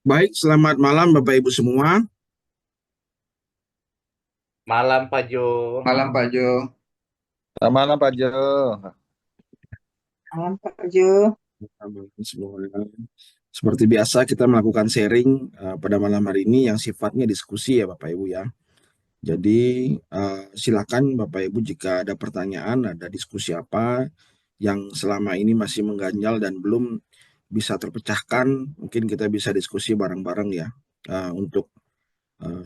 Baik, selamat malam Bapak Ibu semua. Malam Pak Jo. Malam Pak Jo. Selamat malam Pak Jo. Malam Pak Jo. Semua. Seperti biasa kita melakukan sharing pada malam hari ini yang sifatnya diskusi ya Bapak Ibu ya. Jadi silakan Bapak Ibu jika ada pertanyaan, ada diskusi apa yang selama ini masih mengganjal dan belum bisa terpecahkan, mungkin kita bisa diskusi bareng-bareng ya untuk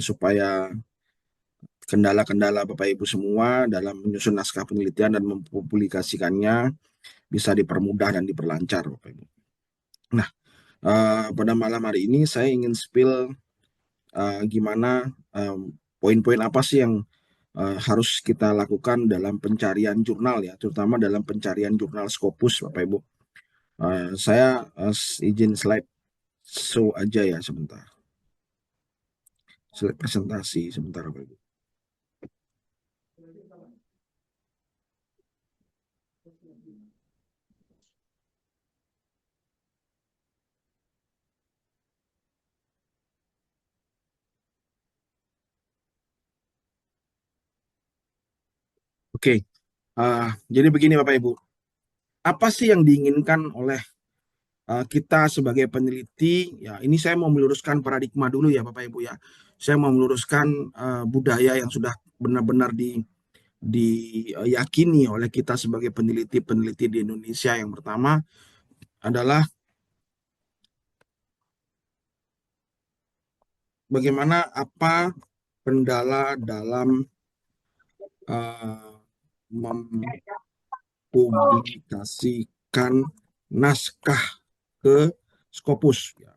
supaya kendala-kendala Bapak Ibu semua dalam menyusun naskah penelitian dan mempublikasikannya bisa dipermudah dan diperlancar, Bapak Ibu. Nah, pada malam hari ini saya ingin spill gimana poin-poin apa sih yang harus kita lakukan dalam pencarian jurnal ya, terutama dalam pencarian jurnal Scopus, Bapak Ibu. Saya izin slide show aja ya sebentar. Slide presentasi sebentar, Bapak Ibu. Oke, jadi begini Bapak Ibu. Apa sih yang diinginkan oleh kita sebagai peneliti? Ya, ini saya mau meluruskan paradigma dulu ya Bapak Ibu ya. Saya mau meluruskan budaya yang sudah benar-benar diyakini oleh kita sebagai peneliti-peneliti di Indonesia. Yang pertama adalah bagaimana apa kendala dalam uh, mempublikasikan naskah ke Scopus. Ya.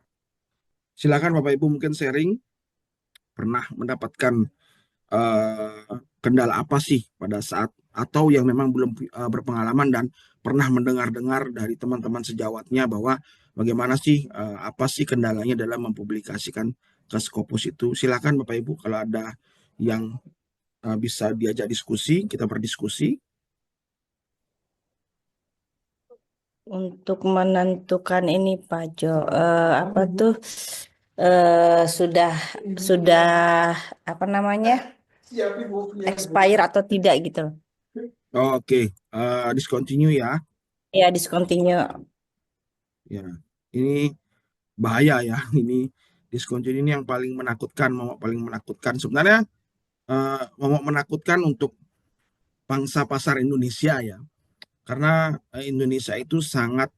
Silakan Bapak Ibu mungkin sharing pernah mendapatkan kendala apa sih pada saat atau yang memang belum berpengalaman dan pernah mendengar-dengar dari teman-teman sejawatnya bahwa bagaimana sih apa sih kendalanya dalam mempublikasikan ke Scopus itu. Silakan Bapak Ibu kalau ada yang bisa diajak diskusi, kita berdiskusi. Untuk menentukan ini Pak Jo, apa tuh sudah apa namanya expire atau tidak gitu? Oke, discontinue ya. Ya discontinue. Ya, ini bahaya ya. Ini discontinue ini yang paling menakutkan, momok paling menakutkan. Sebenarnya momok menakutkan untuk pangsa pasar Indonesia ya. Karena Indonesia itu sangat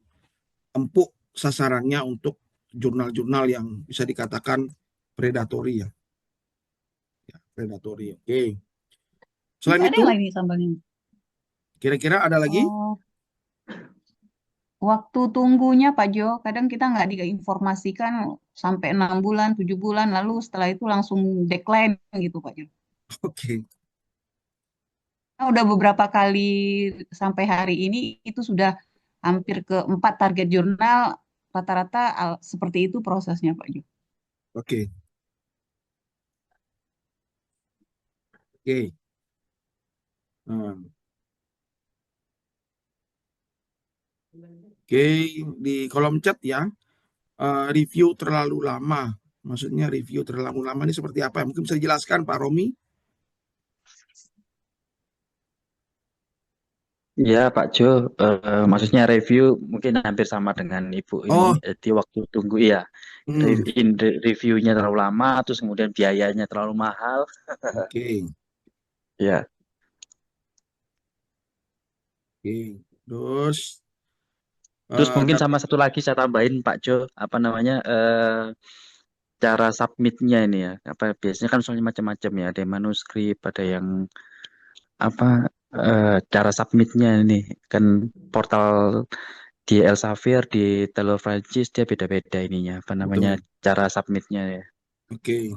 empuk sasarannya untuk jurnal-jurnal yang bisa dikatakan predatory ya. Ya, predatory. Oke. Ini Selain ada yang itu, lain nih sambalnya. kira-kira ada lagi? Oh, waktu tunggunya Pak Jo, kadang kita nggak diinformasikan sampai 6 bulan, 7 bulan, lalu setelah itu langsung decline gitu Pak Jo. Oke. Nah, udah beberapa kali sampai hari ini itu sudah hampir ke 4 target jurnal, rata-rata seperti itu prosesnya Pak Jo. Oke. Oke. Hmm. Oke, di kolom chat ya, review terlalu lama. Maksudnya review terlalu lama ini seperti apa? Mungkin bisa dijelaskan Pak Romi? Iya Pak Jo, maksudnya review mungkin hampir sama dengan Ibu ini Oh, di waktu tunggu ya. hmm, Reviewnya terlalu lama, terus kemudian biayanya terlalu mahal. oke. Ya, Oke. Terus, terus mungkin tapi sama satu lagi saya tambahin Pak Jo, apa namanya cara submitnya ini ya. Apa biasanya kan soalnya macam-macam ya, ada yang manuskrip, ada yang apa cara submitnya ini kan portal di Elsevier, di Telur Prancis dia beda-beda ininya, apa namanya betul. cara submitnya ya. Oke.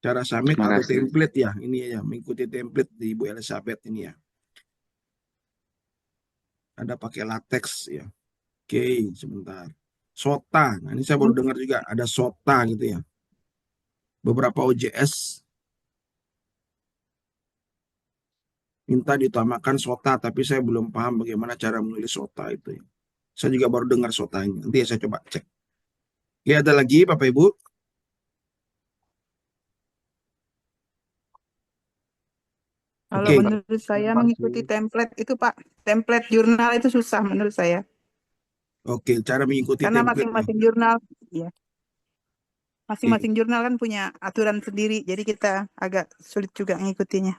Cara submit Terima atau kasih. template ya, ini ya, mengikuti template di Ibu Elizabeth ini ya. Ada pakai latex ya. Oke, sebentar. SOTA. Nah, ini saya baru dengar juga ada SOTA gitu ya. Beberapa OJS minta diutamakan SOTA, tapi saya belum paham bagaimana cara menulis SOTA itu. Saya juga baru dengar SOTA-nya. Nanti saya coba cek. Ya, ada lagi Bapak Ibu? Kalau Oke, menurut saya mengikuti template itu Pak, template jurnal itu susah menurut saya. oke, cara mengikuti Karena template. masing-masing jurnal, ya, Oke, masing-masing jurnal kan punya aturan sendiri, jadi kita agak sulit juga mengikutinya.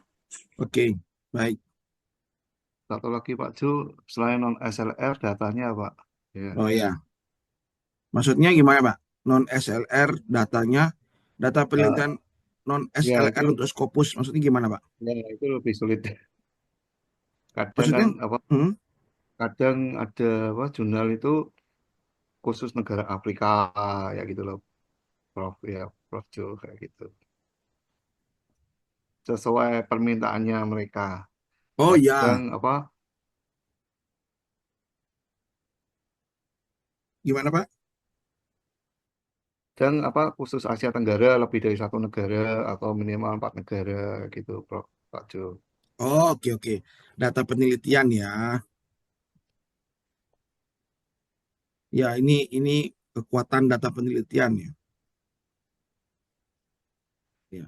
oke, baik. Satu lagi Pak Jo, selain non SLR datanya Pak. Ya. Oh ya, maksudnya gimana Pak? Non SLR datanya, data penelitian non Ya SLR itu, untuk Scopus, maksudnya gimana Pak? ya, itu lebih sulit. Kadang Maksudnya, kan apa? hmm, Kadang ada apa? Jurnal itu khusus negara Afrika ya gitu loh, Prof. Ya, Prof Jo kayak gitu. Sesuai permintaannya mereka. oh Kadang ya, apa? gimana Pak? Dan apa khusus Asia Tenggara lebih dari satu negara atau minimal 4 negara gitu, Prof. Pak Jo. Oh, oke, oke. Data penelitian ya. Ya, ini kekuatan data penelitian ya. Ya,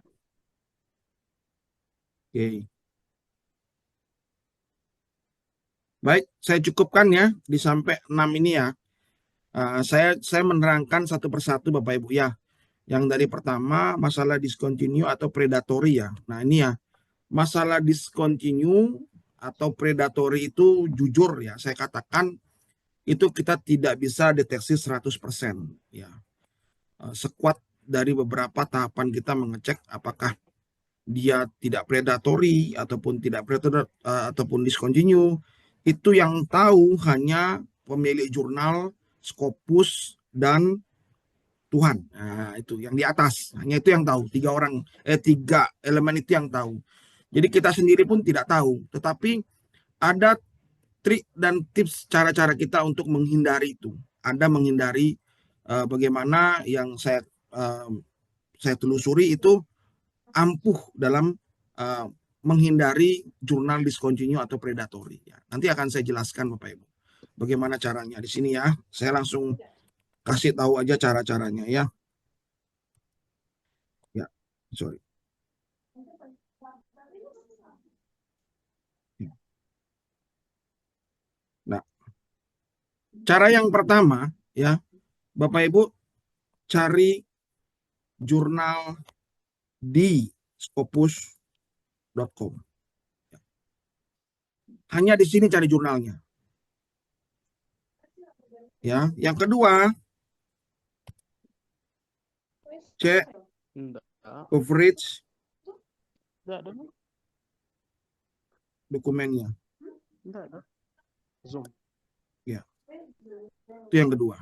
oke. Baik, saya cukupkan ya di sampai 6 ini ya. Saya menerangkan satu persatu Bapak Ibu ya. Yang dari pertama masalah discontinue atau predatory ya. Nah, ini ya. Masalah discontinue atau predatory itu jujur ya, saya katakan itu kita tidak bisa deteksi 100% ya. Sekuat dari beberapa tahapan kita mengecek apakah dia tidak predatory ataupun tidak predator ataupun discontinue, itu yang tahu hanya pemilik jurnal, Scopus, dan Tuhan. Nah, itu yang di atas, hanya itu yang tahu. Tiga elemen itu yang tahu. Jadi kita sendiri pun tidak tahu, tetapi ada trik dan tips cara-cara kita untuk menghindari itu. Anda menghindari bagaimana yang saya telusuri itu ampuh dalam uh, menghindari jurnal discontinue atau predatory. Ya. Nanti akan saya jelaskan Bapak Ibu bagaimana caranya di sini ya. Saya langsung kasih tahu aja cara-caranya ya. Ya, sorry. Nah, cara yang pertama ya, Bapak Ibu cari jurnal di scopus.com. Hanya di sini cari jurnalnya. Ya, yang kedua cek coverage dokumennya. Ya, itu yang kedua.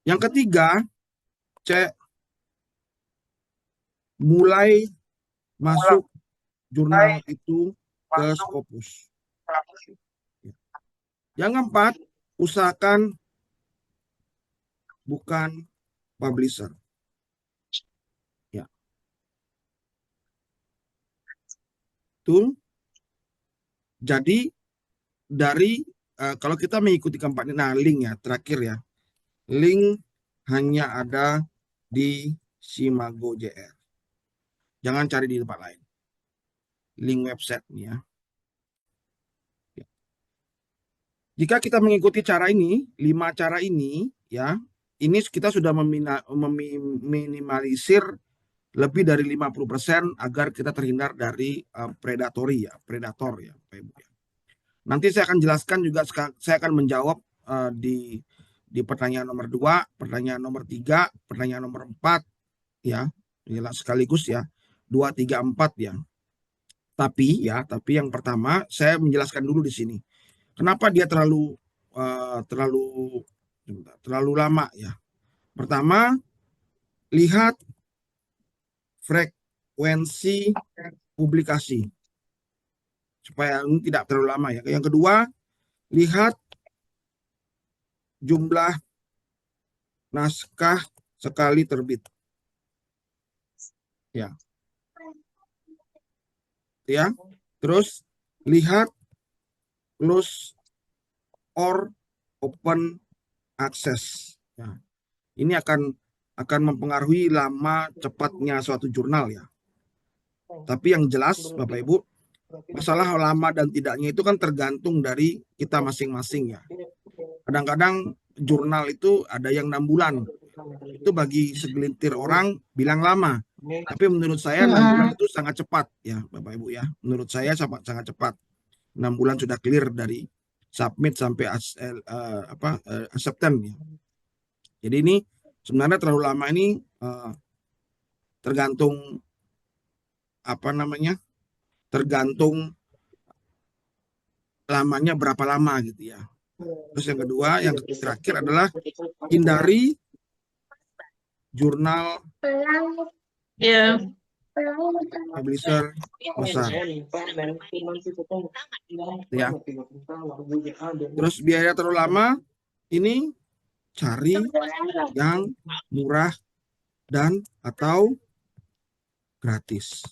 Yang ketiga, cek mulai masuk jurnal itu ke Scopus. Yang keempat, usahakan bukan publisher. Ya. Betul. Jadi dari kalau kita mengikuti keempat ini, nah link ya terakhir ya, link hanya ada di Simago JR. Jangan cari di tempat lain. Link website ya. Jika kita mengikuti cara ini, 5 cara ini ya, ini kita sudah meminimalisir lebih dari 50% agar kita terhindar dari predator ya. Nanti saya akan jelaskan juga, saya akan menjawab di pertanyaan nomor 2, pertanyaan nomor 3, pertanyaan nomor 4 ya, sekaligus ya, 2, 3, 4 ya. Tapi yang pertama saya menjelaskan dulu di sini. Kenapa dia terlalu lama ya? Pertama, lihat frekuensi publikasi supaya ini tidak terlalu lama ya. Yang kedua, lihat jumlah naskah sekali terbit. Ya. Ya. Terus lihat close or open access. Ya, ini akan mempengaruhi lama cepatnya suatu jurnal ya. Tapi yang jelas Bapak Ibu, masalah lama dan tidaknya itu kan tergantung dari kita masing-masing ya. Kadang-kadang jurnal itu ada yang 6 bulan. Itu bagi segelintir orang bilang lama. Tapi menurut saya 6 bulan itu sangat cepat ya Bapak Ibu ya. Menurut saya sangat cepat. 6 bulan sudah clear dari submit sampai acceptance ya. Jadi ini sebenarnya terlalu lama ini tergantung tergantung lamanya berapa lama gitu ya. Terus yang kedua, yang terakhir adalah hindari jurnal publisher besar. Ya. Terus biaya terlalu lama, ini cari yang murah dan atau gratis.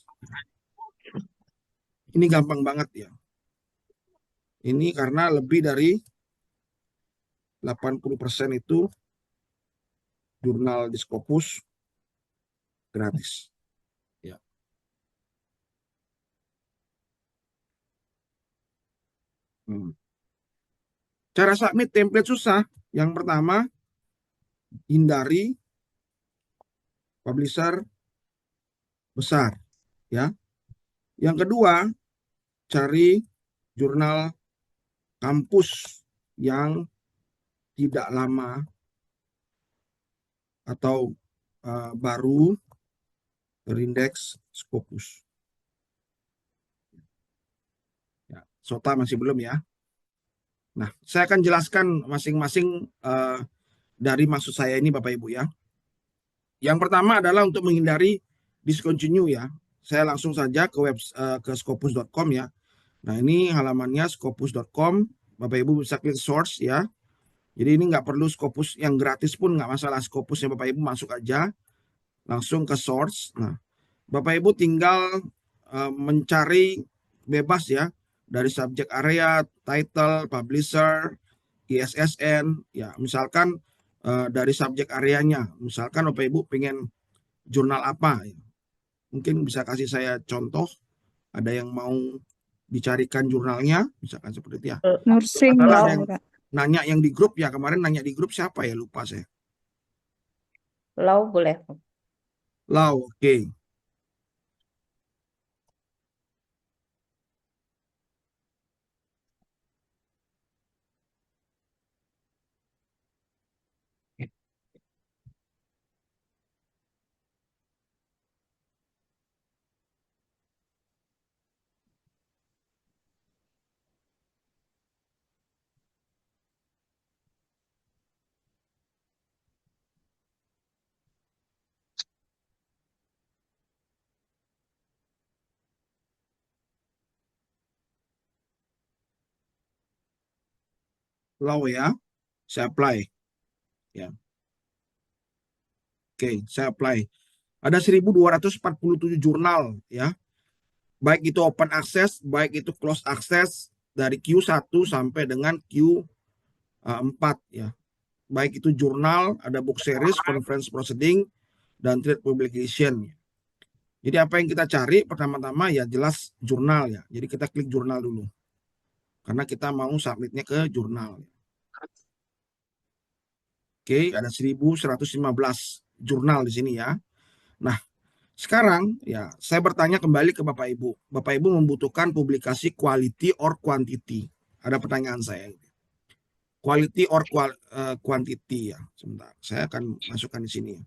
Ini gampang banget ya. Ini karena lebih dari 80% itu jurnal di Scopus gratis. Ya. Cara submit template susah. Yang pertama, hindari publisher besar, ya. Yang kedua, cari jurnal kampus yang tidak lama atau baru terindeks Scopus. Ya, SOTA masih belum ya. Nah, saya akan jelaskan masing-masing dari maksud saya ini Bapak Ibu ya. Yang pertama adalah untuk menghindari discontinue ya. Saya langsung saja ke scopus.com ya. Nah, ini halamannya scopus.com. Bapak Ibu bisa klik source ya. Jadi ini nggak perlu Scopus yang gratis pun nggak masalah. Scopusnya Bapak Ibu masuk aja langsung ke source. Nah, Bapak Ibu tinggal mencari bebas ya dari subject area, title, publisher, ISSN. Ya, misalkan dari subjek areanya. Misalkan Bapak Ibu pengen jurnal apa, ya. Mungkin bisa kasih saya contoh. Ada yang mau dicarikan jurnalnya, misalkan seperti itu ya. Nursing Atau ada bisa, yang Kak. nanya yang di grup ya, kemarin nanya di grup siapa ya, lupa saya. Law boleh. Law, oke. Law ya, saya apply. Ya. Oke, saya apply. Ada 1.247 jurnal ya. Baik itu open access, baik itu close access dari Q1 sampai dengan Q4 ya. Baik itu jurnal, ada book series, conference proceeding, dan trade publication. Jadi apa yang kita cari pertama-tama ya jelas jurnal ya. Jadi kita klik jurnal dulu. Karena kita mau submitnya ke jurnal. Oke, ada 1.115 jurnal di sini ya. Nah, sekarang ya saya bertanya kembali ke Bapak Ibu. Bapak Ibu membutuhkan publikasi quality or quantity? Ada pertanyaan saya. Quality or quantity ya. Sebentar, saya akan masukkan di sini.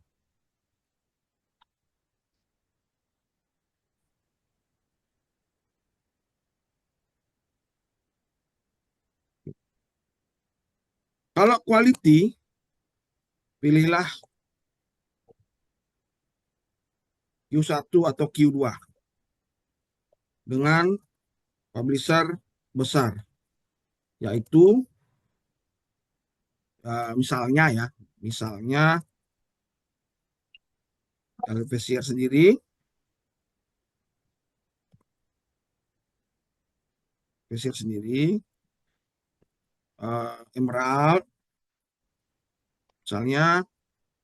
Kalau quality, pilihlah Q1 atau Q2 dengan publisher besar, yaitu misalnya Elsevier sendiri, Pasir sendiri, Emerald, misalnya,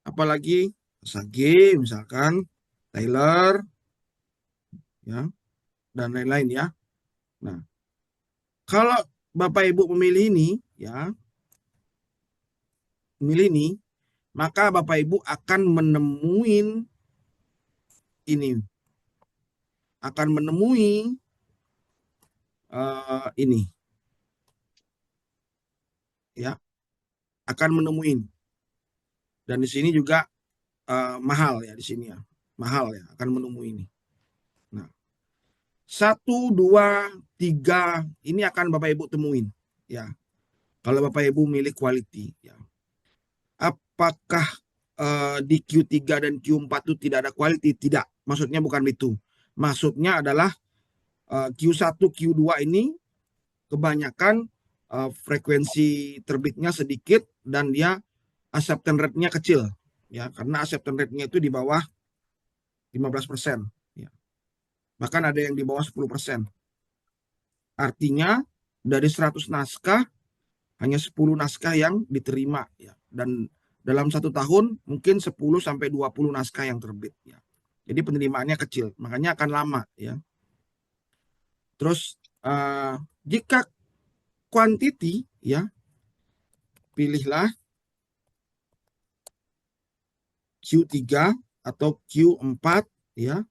apalagi Sage, misalkan, Tyler, ya, dan lain-lain ya. Nah, kalau Bapak Ibu memilih ini, ya, memilih ini, maka Bapak Ibu akan menemui ini, akan menemui ini, ya, akan menemui ini. Dan di sini juga mahal ya di sini ya, mahal ya, akan menemui ini. Nah, 1, 2, 3 ini akan Bapak Ibu temuin, ya. Kalau Bapak Ibu milih quality, ya. Apakah di Q3 dan Q4 itu tidak ada quality? Tidak, maksudnya bukan itu. Maksudnya adalah Q1, Q2 ini kebanyakan frekuensi terbitnya sedikit dan dia acceptance rate-nya kecil, ya, karena acceptance rate-nya itu di bawah 15%, ya. Bahkan ada yang di bawah 10%. Artinya dari 100 naskah hanya 10 naskah yang diterima, ya. Dan dalam 1 tahun mungkin 10 sampai 20 naskah yang terbit, ya. Jadi penerimaannya kecil, makanya akan lama, ya. Terus jika quantity, ya, pilihlah Q3 atau Q4, ya,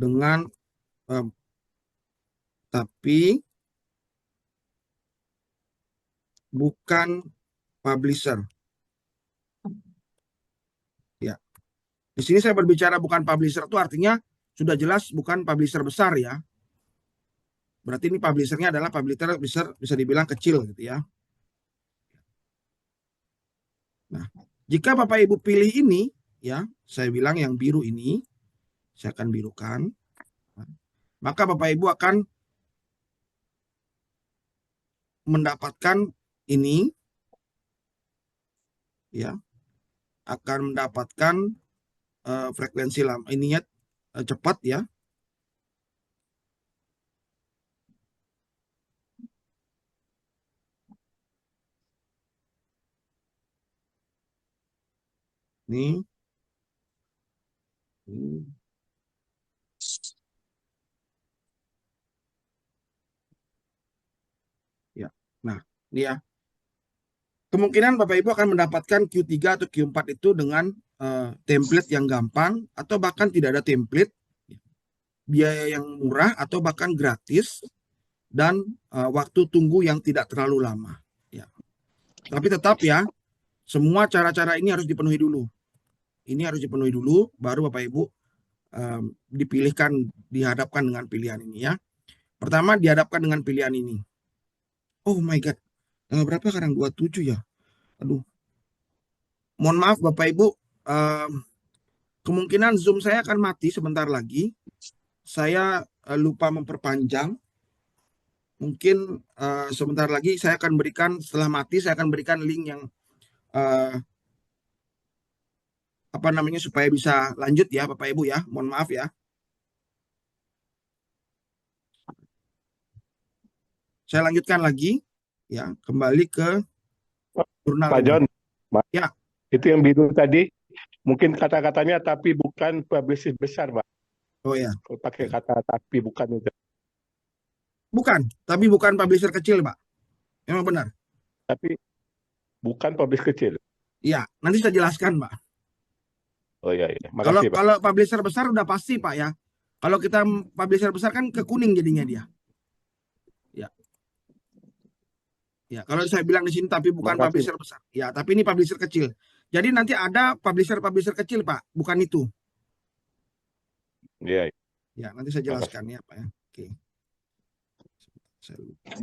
dengan tapi bukan publisher, ya. Di sini saya berbicara bukan publisher itu artinya sudah jelas bukan publisher besar, ya. Berarti ini publishernya adalah publisher bisa dibilang kecil gitu, ya. Nah, jika Bapak Ibu pilih ini, ya, saya bilang yang biru ini, saya akan birukan. Maka Bapak Ibu akan mendapatkan ini, ya, akan mendapatkan frekuensi lama ininya cepat, ya. Ini. Ya. Nah, ini ya. Kemungkinan Bapak Ibu akan mendapatkan Q3 atau Q4 itu dengan template yang gampang atau bahkan tidak ada template, biaya yang murah atau bahkan gratis, dan waktu tunggu yang tidak terlalu lama, ya. Tapi tetap ya, semua cara-cara ini harus dipenuhi dulu. Ini harus dipenuhi dulu, baru Bapak Ibu dihadapkan dengan pilihan ini, ya. Pertama dihadapkan dengan pilihan ini. Oh my God, tanggal berapa sekarang? 27 ya. Aduh, mohon maaf Bapak Ibu, kemungkinan Zoom saya akan mati sebentar lagi. Saya lupa memperpanjang. Mungkin sebentar lagi saya akan berikan, setelah mati saya akan berikan link yang apa namanya supaya bisa lanjut ya Bapak Ibu, ya. Mohon maaf ya. Saya lanjutkan lagi, ya, kembali ke jurnal Pak ini. John, Ya. itu yang biru tadi, mungkin kata-katanya tapi bukan publisher besar, Pak. Oh ya. Kalau pakai kata tapi bukan itu. Bukan, tapi bukan publisher kecil, Pak. Memang benar. Tapi bukan publisher kecil. Iya, nanti saya jelaskan, Pak. Oh iya, iya. Makasih, Pak. Kalau publisher besar udah pasti, Pak, ya. Kalau kita publisher besar kan ke kuning jadinya dia. Ya. Ya, kalau saya bilang di sini tapi bukan Makasih. publisher besar. Ya, tapi ini publisher kecil. Jadi nanti ada publisher kecil, Pak, bukan itu. Iya, iya. Ya, nanti saya jelaskan ya, Pak, ya. Oke. Saya lupa.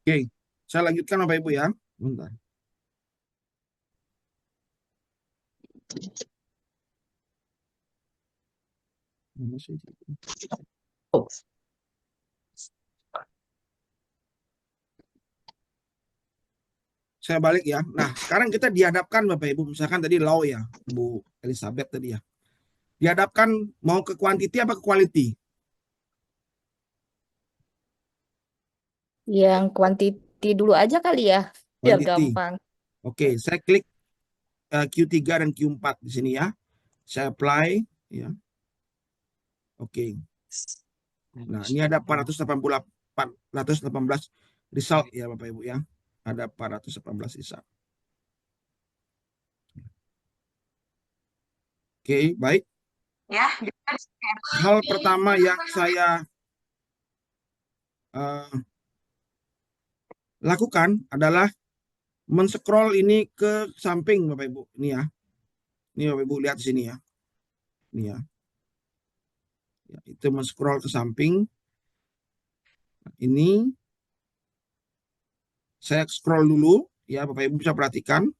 Oke, saya lanjutkan Bapak Ibu ya. Bentar. Mana sih? Saya balik ya. Nah, sekarang kita dihadapkan Bapak Ibu, misalkan tadi law ya, Bu Elizabeth tadi ya. Dihadapkan mau ke quantity apa ke quality? Yang quantity dulu aja kali ya, biar Quantity. gampang. Oke, saya klik Q3 dan Q4 di sini ya. Saya apply ya. Oke. Nah, ini ada 418 result ya Bapak Ibu ya. Ada 418 result. Oke, baik. Ya, Hal pertama yang saya lakukan adalah men-scroll ini ke samping Bapak Ibu. Ini ya. Ini Bapak Ibu lihat di sini ya. Ini ya. Ya, itu men-scroll ke samping. Nah, ini saya scroll dulu ya Bapak Ibu bisa perhatikan.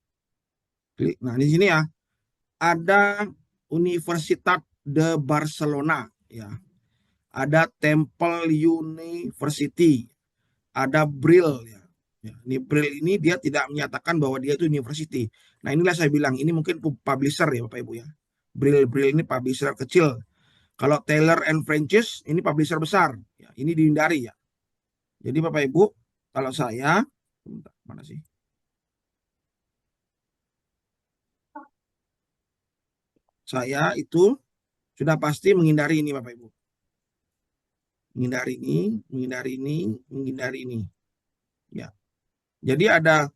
Klik. Nah, di sini ya ada Universitat de Barcelona ya. Ada Temple University, ada Brill ya. Ya, ini Brill ini dia tidak menyatakan bahwa dia itu university. Nah, inilah saya bilang ini mungkin publisher ya Bapak Ibu ya. Brill ini publisher kecil. Kalau Taylor and Francis ini publisher besar. Ya, ini dihindari ya. Jadi Bapak Ibu, kalau saya mana sih? Saya itu sudah pasti menghindari ini Bapak Ibu. Menghindari ini, menghindari ini, menghindari ini. Ya. Jadi ada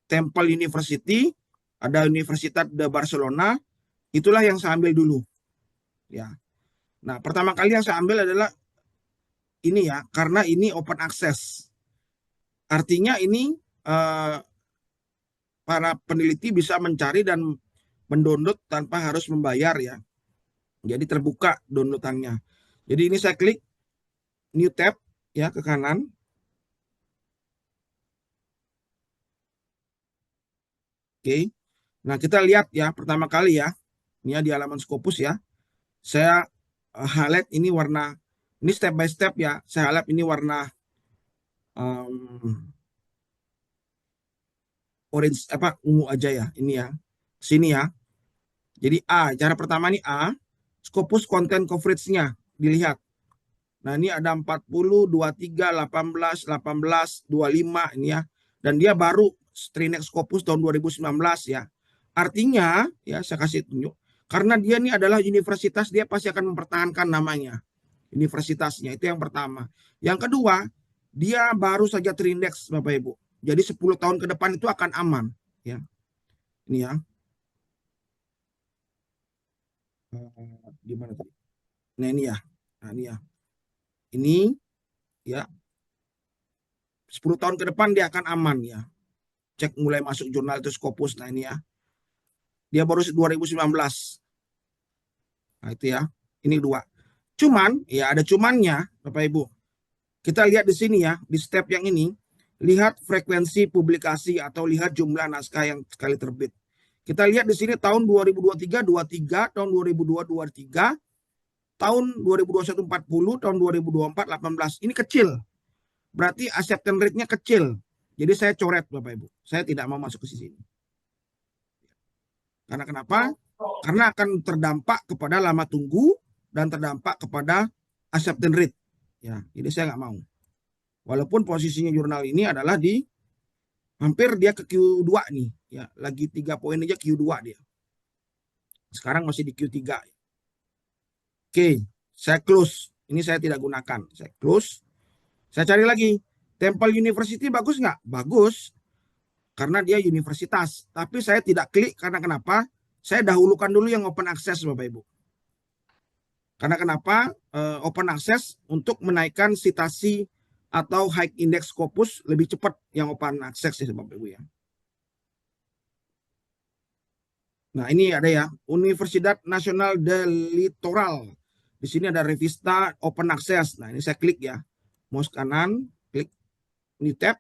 Temple University, ada Universitat de Barcelona, itulah yang saya ambil dulu. Ya. Nah, pertama kali yang saya ambil adalah ini ya, karena ini open access. Artinya ini para peneliti bisa mencari dan mendownload tanpa harus membayar ya. Jadi terbuka downloadannya. Jadi ini saya klik new tab ya ke kanan. Oke. Nah, kita lihat ya pertama kali ya. Ini ya di halaman Scopus ya. Saya highlight ini warna, ini step by step ya. Saya highlight ini warna orange apa ungu aja ya. Ini ya. Sini ya. Jadi A, cara pertama ini A, Scopus content coverage-nya dilihat. Nah, ini ada 40, 23, 18, 18, 25 ini ya. Dan dia baru Strinex Scopus tahun 2019 ya. Artinya, ya saya kasih tunjuk, karena dia ini adalah universitas, dia pasti akan mempertahankan namanya. Universitasnya, itu yang pertama. Yang kedua, dia baru saja terindeks Bapak Ibu. Jadi 10 tahun ke depan itu akan aman. Ya. Ini ya. Gimana tadi? Nah ini ya. Nah ini ya. Ini ya 10 tahun ke depan dia akan aman ya. Cek mulai masuk jurnal itu Scopus. Nah ini ya. Dia baru 2019. Nah itu ya. Ini dua. Cuman ya ada cumannya Bapak Ibu. Kita lihat di sini ya, di step yang ini, lihat frekuensi publikasi atau lihat jumlah naskah yang sekali terbit. Kita lihat di sini tahun 2023 23, tahun 2022 23, tahun 2021 40, tahun 2024 18. Ini kecil. Berarti acceptance rate-nya kecil. Jadi saya coret Bapak Ibu. Saya tidak mau masuk ke sini. Karena kenapa? Karena akan terdampak kepada lama tunggu dan terdampak kepada acceptance rate. Ya, jadi saya nggak mau. Walaupun posisinya jurnal ini adalah di hampir dia ke Q2 nih. Ya, lagi 3 poin aja Q2 dia. Sekarang masih di Q3. Oke, saya close. Ini saya tidak gunakan. Saya close. Saya cari lagi. Temple University bagus nggak? Bagus. Karena dia universitas. Tapi saya tidak klik karena kenapa? Saya dahulukan dulu yang open access Bapak Ibu. Karena kenapa? Open access untuk menaikkan citasi atau high index Scopus lebih cepat yang open access ya Bapak Ibu ya. Nah ini ada ya, Universidad Nacional del Litoral. Di sini ada Revista Open Access. Nah ini saya klik ya, mouse kanan, klik. Ini tab.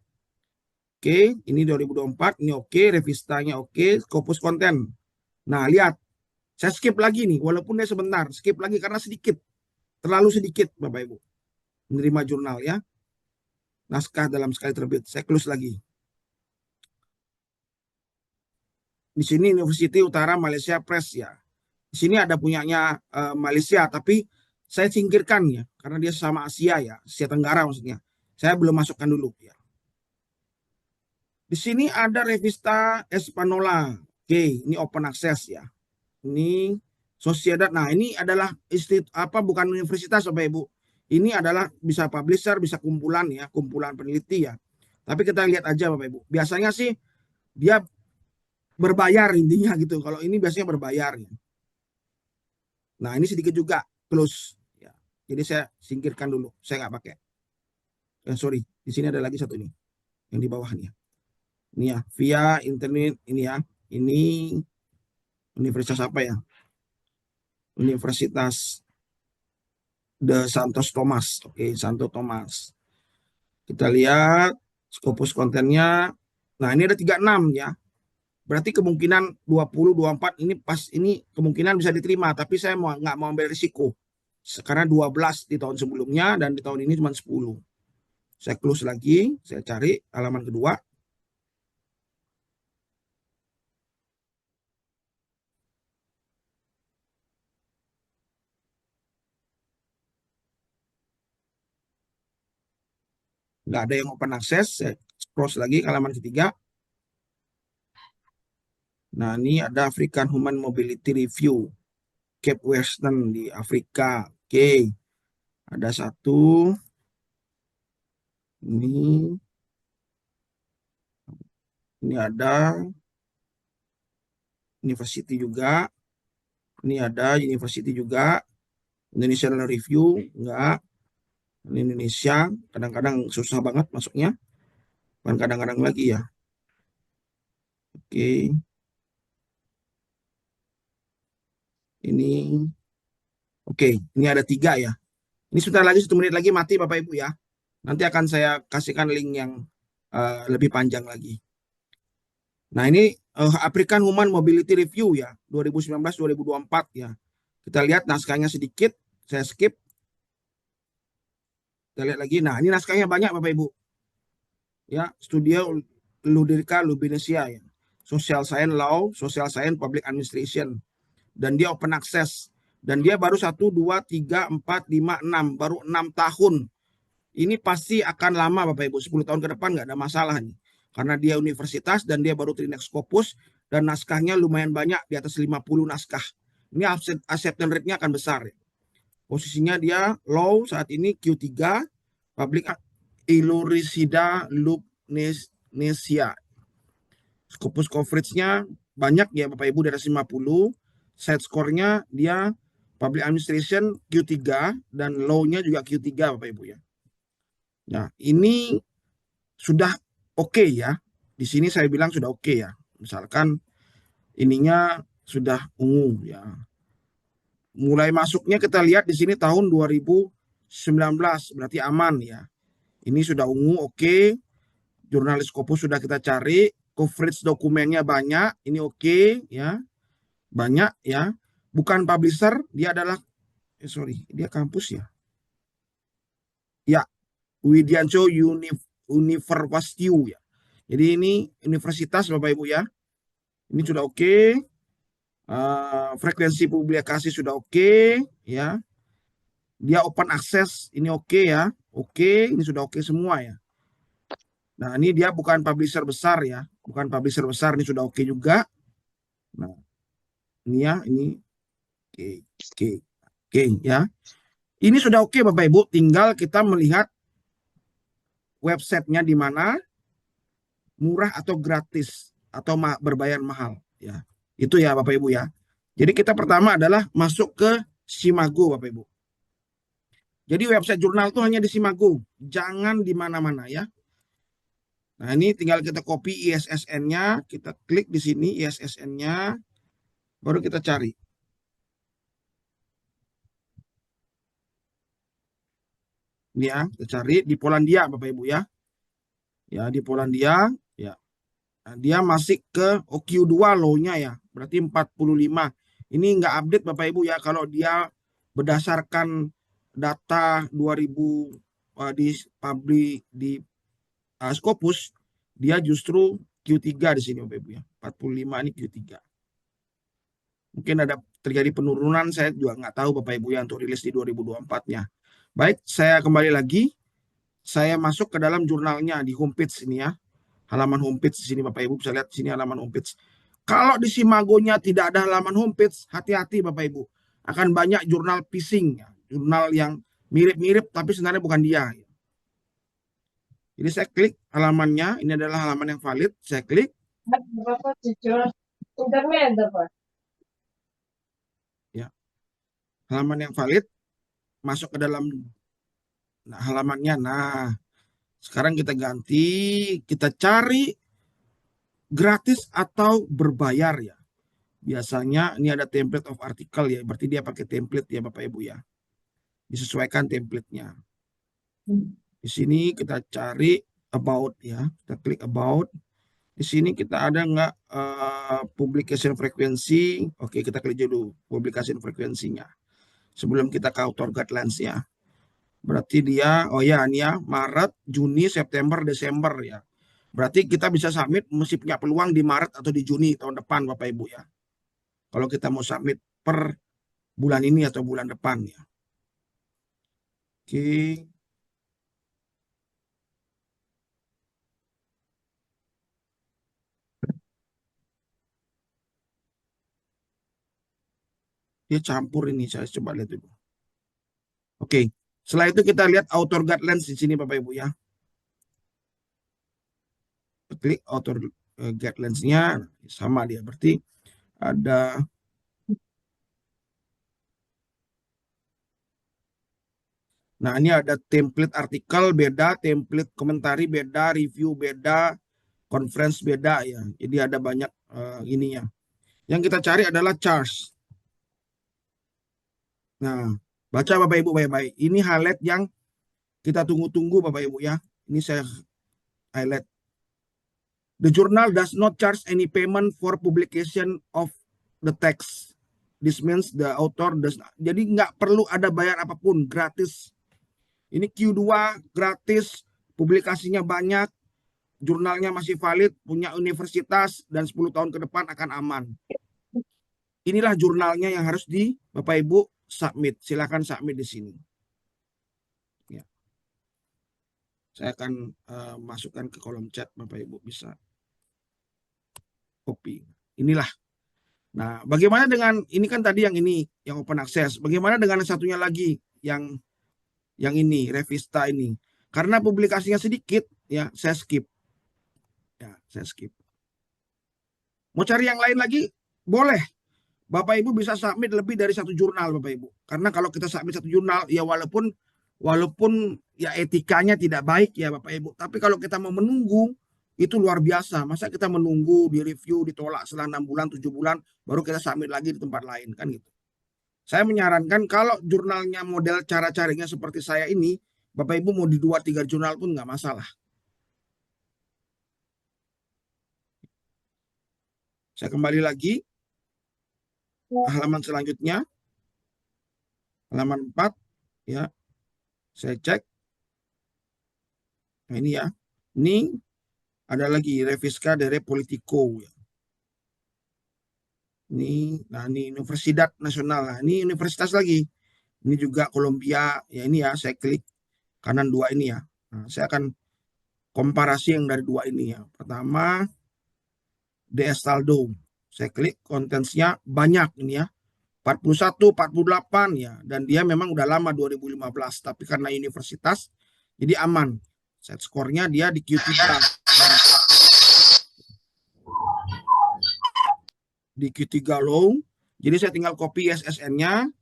Oke, ini 2024, ini oke, Revistanya oke, Scopus konten. Nah, lihat, saya skip lagi nih, walaupun dia sebentar, skip lagi karena sedikit, terlalu sedikit, Bapak Ibu. Menerima jurnal ya, naskah dalam sekali terbit. Saya close lagi. Di sini University Utara Malaysia Press ya. Di sini ada punyanya Malaysia, tapi saya singkirkan ya, karena dia sama Asia ya, Asia Tenggara maksudnya. Saya belum masukkan dulu ya. Di sini ada Revista Espanola. Oke, ini open access ya. Ini Sociedad. Nah, ini adalah bukan universitas Bapak Ibu. Ini adalah bisa publisher, bisa kumpulan ya, kumpulan peneliti ya. Tapi kita lihat aja Bapak Ibu. Biasanya sih dia berbayar intinya gitu. Kalau ini biasanya berbayar ya. Nah, ini sedikit juga close ya. Jadi saya singkirkan dulu. Saya nggak pakai. Sorry, di sini ada lagi satu ini yang di bawahnya. Ini ya, via internet ini ya. Ini universitas apa ya? Universitas de Santos Thomas. Oke, Santo Thomas. Kita lihat Scopus kontennya. Nah, ini ada 36 ya. Berarti kemungkinan 20, 24 ini pas ini kemungkinan bisa diterima, tapi saya nggak mau ambil risiko. Karena 12 di tahun sebelumnya dan di tahun ini cuma 10. Saya close lagi, saya cari halaman kedua. Nggak ada yang open access, saya close lagi ke halaman ketiga. Nah, ini ada African Human Mobility Review, Cape Western di Afrika. Oke, ada satu. Ini ada University juga. Ini ada University juga. Indonesia Review, enggak. Ini Indonesia, kadang-kadang susah banget masuknya. Dan kadang-kadang lagi ya. Oke. Ini. Oke, ini ada 3 ya. Ini sebentar lagi 1 menit lagi mati Bapak Ibu ya. Nanti akan saya kasihkan link yang lebih panjang lagi. Nah, ini African Human Mobility Review ya, 2019-2024 ya. Kita lihat naskahnya sedikit, saya skip. Kita lihat lagi. Nah, ini naskahnya banyak Bapak Ibu. Ya, Studio Ludwika Lubinesia ya. Social Science Law, Social Science Public Administration. Dan dia open access. Dan dia baru 1, 2, 3, 4, 5, 6. Baru 6 tahun. Ini pasti akan lama Bapak Ibu. 10 tahun ke depan nggak ada masalah nih. Karena dia universitas dan dia baru terindeks Scopus. Dan naskahnya lumayan banyak, di atas 50 naskah. Ini acceptance rate-nya akan besar ya. Posisinya dia low saat ini Q3. Public Iluricida Lubnesia. Scopus coverage-nya banyak ya Bapak Ibu, di atas 50. Set score-nya dia Public Administration Q3 dan low-nya juga Q3 Bapak Ibu ya. Nah, ini sudah oke ya. Di sini saya bilang sudah oke ya. Misalkan ininya sudah ungu ya. Mulai masuknya kita lihat di sini tahun 2019, berarti aman ya. Ini sudah ungu, oke. Jurnalis Scopus sudah kita cari, coverage dokumennya banyak, ini oke ya. Banyak ya. Bukan publisher, dia adalah dia kampus ya. Ya, Widianto University ya. Jadi ini universitas Bapak Ibu ya. Ini sudah oke. Frekuensi publikasi sudah oke ya. Dia open access, ini oke ya. Oke, ini sudah oke semua ya. Nah, ini dia bukan publisher besar ya. Bukan publisher besar, ini sudah oke juga. Nah, ini ya, ini oke ya. Ini sudah oke Bapak Ibu, tinggal kita melihat websitenya di mana, murah atau gratis atau berbayar mahal ya. Itu ya Bapak Ibu ya. Jadi kita pertama adalah masuk ke Simago Bapak Ibu. Jadi website jurnal itu hanya di Simago, jangan di mana-mana ya. Nah, ini tinggal kita copy ISSN-nya, kita klik di sini ISSN-nya, baru kita cari. Ini ya, kita cari di Polandia Bapak Ibu ya. Ya, di Polandia, ya. Nah, dia masih ke Q2 low-nya ya, berarti 45. Ini nggak update Bapak Ibu ya, kalau dia berdasarkan data 2000 di Scopus, dia justru Q3 di sini Bapak Ibu ya. 45 ini Q3. Mungkin ada terjadi penurunan, saya juga nggak tahu Bapak Ibu ya untuk rilis di 2024-nya. Baik, saya kembali lagi. Saya masuk ke dalam jurnalnya di homepage ini ya. Halaman homepage di sini Bapak Ibu bisa lihat di sini halaman homepage. Kalau di Simagonya tidak ada halaman homepage, hati-hati Bapak Ibu. Akan banyak jurnal phishing ya. Jurnal yang mirip-mirip tapi sebenarnya bukan dia. Jadi saya klik halamannya, ini adalah halaman yang valid, saya klik. Ya, halaman yang valid, masuk ke dalam halamannya. Nah, sekarang kita ganti, kita cari gratis atau berbayar ya. Biasanya ini ada template of article ya, berarti dia pakai template ya Bapak Ibu ya. Disesuaikan template-nya. Di sini kita cari about ya, kita klik about. Di sini kita ada nggak publication frequency? Oke, kita klik dulu publication frekuensinya. Sebelum kita ke author guidelines-nya. Berarti dia, oh ya ini ya, Maret, Juni, September, Desember ya. Berarti kita bisa submit mesti punya peluang di Maret atau di Juni tahun depan Bapak Ibu ya. Kalau kita mau submit per bulan ini atau bulan depan ya. Oke. Dia campur ini, saya coba lihat dulu. Oke. Setelah itu kita lihat author guidelines di sini Bapak Ibu ya. Klik author guidelines-nya sama dia. Berarti ada Nah, ini ada template artikel beda, template komentari beda, review beda, conference beda ya. Jadi ada banyak ininya. Yang kita cari adalah charts. Nah, baca Bapak Ibu baik-baik. Ini highlight yang kita tunggu-tunggu Bapak Ibu ya. Ini saya highlight. The journal does not charge any payment for publication of the text. This means the author does not. Jadi nggak perlu ada bayar apapun, gratis. Ini Q2 gratis, publikasinya banyak, jurnalnya masih valid, punya universitas, dan 10 tahun ke depan akan aman. Inilah jurnalnya yang harus di Bapak Ibu submit. Silakan submit di sini. Ya. Saya akan masukkan ke kolom chat, Bapak Ibu bisa copy. Inilah. Nah, bagaimana dengan ini kan tadi yang ini yang open access. Bagaimana dengan yang satunya lagi yang ini Revista ini? Karena publikasinya sedikit, ya saya skip. Ya, saya skip. Mau cari yang lain lagi? Boleh. Bapak Ibu bisa submit lebih dari satu jurnal Bapak Ibu. Karena kalau kita submit satu jurnal, ya walaupun ya etikanya tidak baik ya Bapak Ibu. Tapi kalau kita mau menunggu, itu luar biasa. Masa kita menunggu, di review, ditolak setelah 6 bulan, 7 bulan, baru kita submit lagi di tempat lain. Kan gitu. Saya menyarankan kalau jurnalnya model cara carinya seperti saya ini, Bapak Ibu mau di 2-3 jurnal pun nggak masalah. Saya kembali lagi. Halaman selanjutnya. Halaman 4. Ya. Saya cek. Nah ini ya. Ini ada lagi Revisca dari Politico ya. Nah ini Universidad Nasional. Nah, ini universitas lagi. Ini juga Columbia. Ya ini ya, saya klik kanan 2 ini ya. Nah, saya akan komparasi yang dari 2 ini ya. Pertama De Estaldo. Saya klik kontennya banyak ini ya. 41, 48 ya. Dan dia memang udah lama 2015. Tapi karena universitas jadi aman. Set skornya dia di Q3. Nah, di Q3 low. Jadi saya tinggal copy SSN-nya.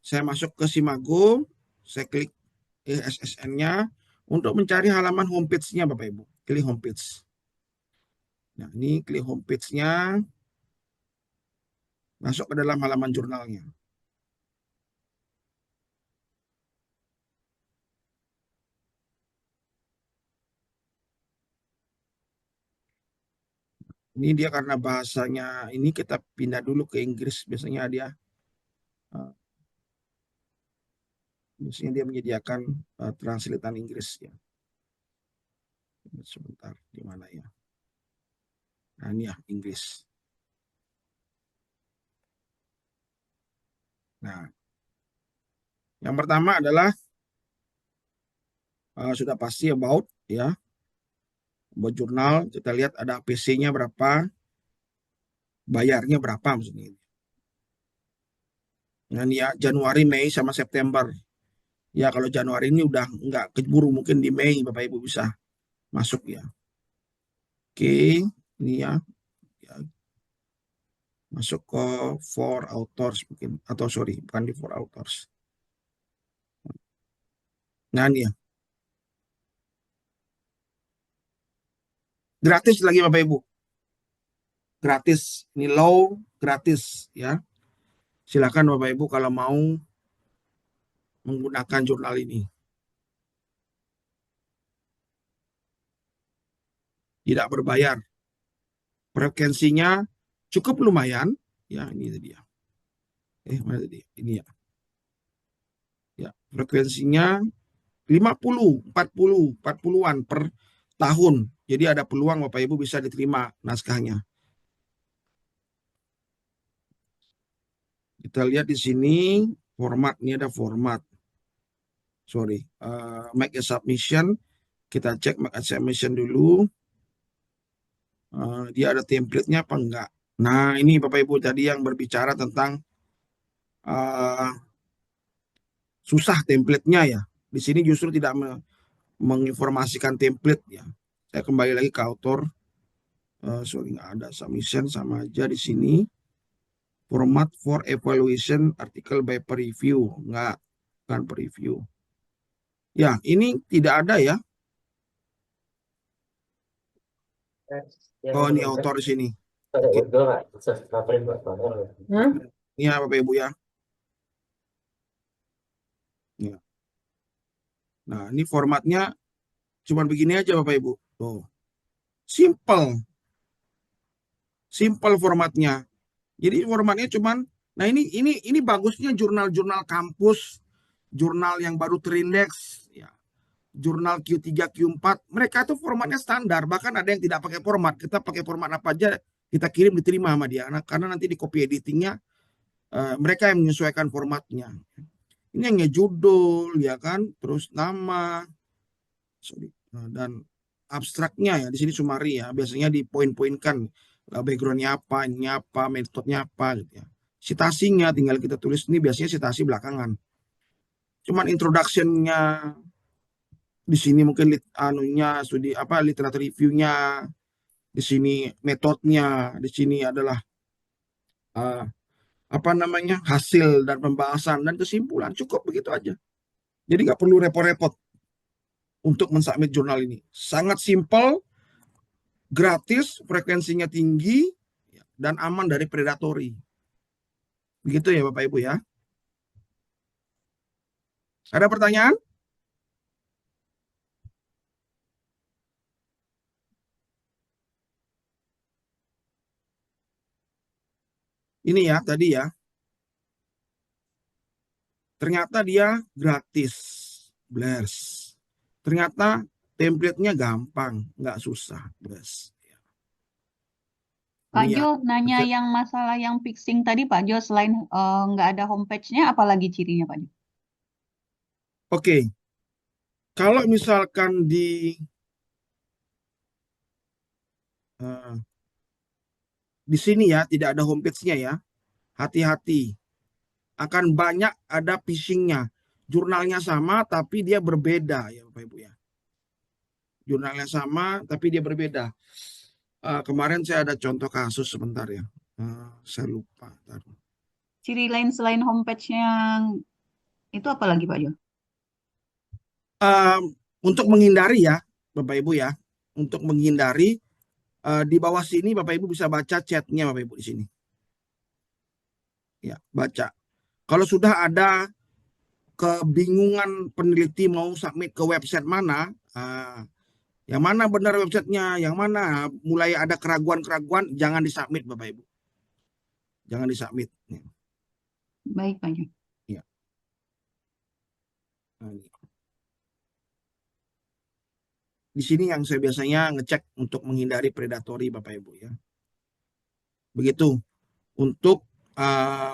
Saya masuk ke Simago. Saya klik SSN-nya. Untuk mencari halaman homepage-nya Bapak Ibu. Klik homepage. Nah ini klik homepage-nya. Masuk ke dalam halaman jurnalnya. Ini dia karena bahasanya ini kita pindah dulu ke Inggris. Biasanya dia menyediakan translatean Inggris ya. Sebentar, di mana ya? Nah, ini ya Inggris. Nah, yang pertama adalah sudah pasti about ya. Buat jurnal kita lihat ada PC-nya berapa, bayarnya berapa maksudnya. Nah, ini ya Januari, Mei sama September. Ya kalau Januari ini udah nggak keburu, mungkin di Mei Bapak Ibu bisa masuk ya. Oke, ini ya, masuk ke for authors mungkin, atau sorry bukan di for authors. Nah ini ya, gratis lagi Bapak Ibu, gratis. Ini low gratis ya. Silakan Bapak Ibu kalau mau menggunakan jurnal ini. Tidak berbayar. Frekuensinya cukup lumayan. Ya, ini tadi ya. Mana tadi? Ini ya. Ya, frekuensinya 50, 40, 40-an per tahun. Jadi ada peluang Bapak Ibu bisa diterima naskahnya. Kita lihat di sini format, ini ada format. Sorry, make a submission. Kita cek make a submission dulu. Dia ada template-nya apa enggak? Nah, ini Bapak Ibu tadi yang berbicara tentang susah template-nya ya. Di sini justru tidak menginformasikan template ya. Saya kembali lagi ke author. Sorry, nggak ada submission, sama aja di sini. Format for evaluation article by peer review, enggak, bukan peer review. Ya, ini tidak ada ya. Oh, ini author di sini. Oke. Ini ya Bapak Ibu ya. Ya. Nah, ini formatnya cuma begini aja Bapak Ibu. Tuh. Simple. Simple formatnya. Jadi formatnya cuman, nah ini bagusnya jurnal-jurnal kampus, jurnal yang baru terindeks, ya, jurnal Q3, Q4, mereka itu formatnya standar, bahkan ada yang tidak pakai format. Kita pakai format apa aja, kita kirim diterima sama dia, karena nanti di copy editingnya mereka yang menyesuaikan formatnya. Ini hanya judul, ya kan, terus nama, dan abstraknya ya di sini summary ya, biasanya dipoin-poinkan. Backgroundnya apa, ini apa, metodenya apa gitu ya. Citasinya tinggal kita tulis, ini biasanya citasi belakangan. Cuman introduction-nya di sini mungkin studi apa literatur review-nya, di sini metodenya, di sini adalah apa namanya hasil dan pembahasan dan kesimpulan, cukup begitu aja. Jadi nggak perlu repot-repot untuk mensubmit jurnal ini. Sangat simple, gratis, frekuensinya tinggi, dan aman dari predatory. Begitu ya Bapak Ibu ya. Ada pertanyaan? Ini ya tadi ya. Ternyata dia gratis. Blast. Ternyata template-nya gampang, nggak susah. Blast. Pak Ini ya. Jo, nanya yang masalah yang fixing tadi Pak Jo, selain nggak ada homepage-nya, apalagi cirinya Pak Jo? Oke. Kalau misalkan di sini ya tidak ada homepage-nya ya, hati-hati. Akan banyak ada phishing-nya. Jurnalnya sama tapi dia berbeda ya Bapak Ibu ya. Jurnalnya sama tapi dia berbeda. Kemarin saya ada contoh kasus sebentar ya. Saya lupa. Ciri lain selain homepage-nya itu apa lagi Pak Jo? Untuk menghindari ya Bapak Ibu ya, untuk menghindari di bawah sini Bapak Ibu bisa baca chatnya Bapak Ibu di sini. Ya, baca. Kalau sudah ada kebingungan peneliti mau submit ke website mana, Yang mana benar websitenya, yang mana mulai ada keraguan-keraguan, jangan disubmit Bapak Ibu. Jangan disubmit. Baik, Pak Jo. Ya. Nah, ini. Di sini yang saya biasanya ngecek untuk menghindari predatory Bapak Ibu ya. Begitu untuk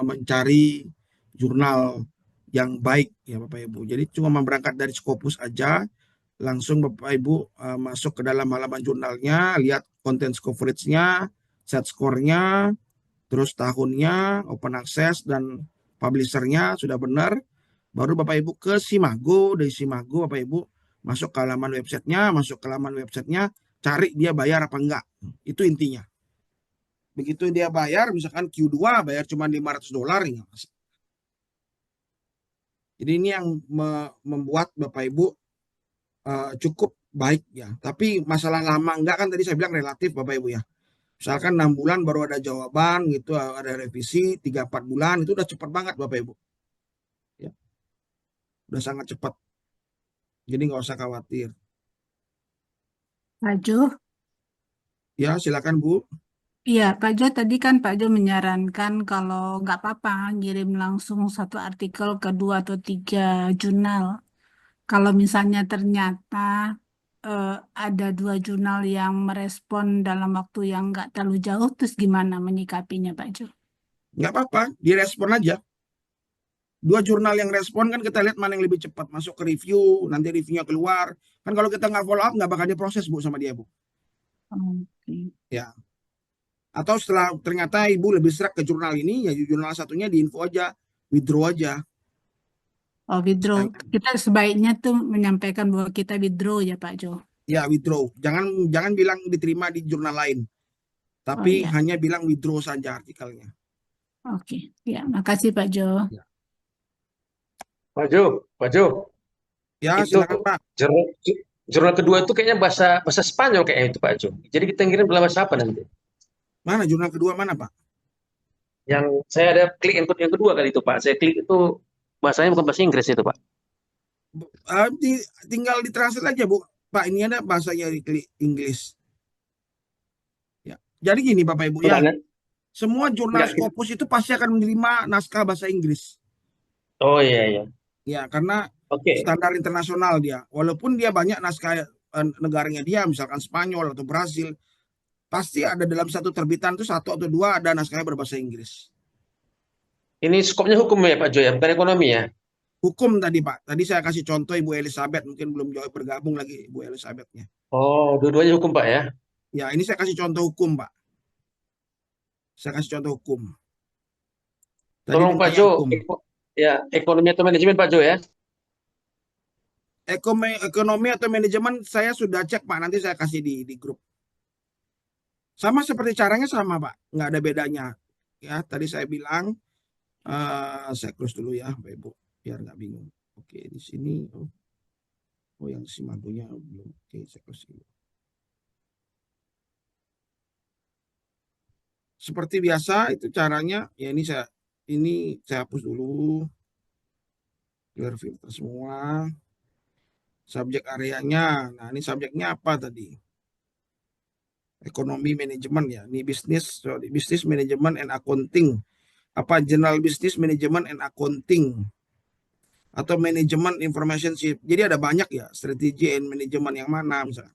mencari jurnal yang baik ya Bapak Ibu. Jadi cuma berangkat dari Scopus aja, langsung Bapak Ibu masuk ke dalam halaman jurnalnya, lihat content coverage-nya, set score-nya, terus tahunnya, open access dan publisher-nya sudah benar. Baru Bapak Ibu ke Simago, dari Simago Bapak Ibu masuk ke halaman websitenya, cari dia bayar apa enggak. Itu intinya. Begitu dia bayar, misalkan Q2 bayar cuma $500 ya. Jadi ini yang membuat Bapak Ibu cukup baik ya. Tapi masalah lama enggak kan tadi saya bilang relatif Bapak Ibu ya. Misalkan 6 bulan baru ada jawaban gitu, ada revisi 3-4 bulan, itu udah cepat banget Bapak Ibu. Ya. Udah sangat cepat. Jadi nggak usah khawatir. Pak Jo, Ya silakan Bu. iya Pak Jo tadi kan Pak Jo menyarankan kalau nggak apa-apa ngirim langsung satu artikel ke 2 atau 3 jurnal. Kalau misalnya ternyata eh, ada 2 jurnal yang merespon dalam waktu yang nggak terlalu jauh, terus gimana menyikapinya Pak Jo? Nggak apa-apa, direspon aja. 2 jurnal yang respon kan kita lihat mana yang lebih cepat masuk ke review, nanti reviewnya keluar. Kan kalau kita nggak follow up nggak bakal diproses Bu sama dia Bu. Oke. Ya. Atau setelah ternyata Ibu lebih serak ke jurnal ini, ya jurnal satunya diinfo aja, withdraw aja. Oh, withdraw. Kita sebaiknya tuh menyampaikan bahwa kita withdraw ya Pak Jo. Ya withdraw. Jangan bilang diterima di jurnal lain. Oh Tapi iya. hanya bilang withdraw saja artikelnya. Oke. Ya, makasih Pak Jo. Ya, Pak Jo, ya itu silakan Pak. jurnal, jurnal kedua itu kayaknya bahasa Spanyol kayaknya itu Pak Jo. Jadi kita ngirim dalam bahasa apa nanti? Mana jurnal kedua mana Pak? Yang saya ada klik input yang kedua kali itu Pak. Saya klik itu bahasanya bukan bahasa Inggris itu Pak. Tinggal ditranslate aja Bu. Pak ini ada bahasanya di Inggris. Ya. Jadi gini Bapak Ibu ya. Enggak, Semua jurnal enggak. Scopus itu pasti akan menerima naskah bahasa Inggris. Oh iya iya. Ya, karena Oke. standar internasional dia. Walaupun dia banyak naskah negaranya dia, misalkan Spanyol atau Brasil, pasti ada dalam satu terbitan itu 1 atau 2 ada naskahnya berbahasa Inggris. Ini skopnya hukum ya Pak Jo ya, bukan ekonomi ya. Hukum tadi Pak. Tadi saya kasih contoh Ibu Elizabeth, mungkin belum jauh bergabung lagi Ibu Elizabethnya. Oh, dua-duanya hukum Pak ya. Ya, ini saya kasih contoh hukum Pak. Saya kasih contoh hukum. Tadi Tolong Pak mintanya Jo, hukum. ya ekonomi atau manajemen Pak Jo ya. Ekonomi atau manajemen saya sudah cek Pak, nanti saya kasih di grup. Sama seperti caranya sama Pak, nggak ada bedanya. Ya, tadi saya bilang, saya close dulu ya Bapak Ibu, biar nggak bingung. Oke, di sini, oh yang Simagonya belum. Oke, saya close dulu. Seperti biasa itu caranya, ya ini saya hapus dulu, clear filter semua. Subjek areanya, nah ini subjeknya apa tadi? Ekonomi manajemen ya, ini bisnis manajemen and accounting. Apa general business management and accounting atau manajemen information system. Jadi ada banyak ya, strategi and manajemen yang mana misalnya.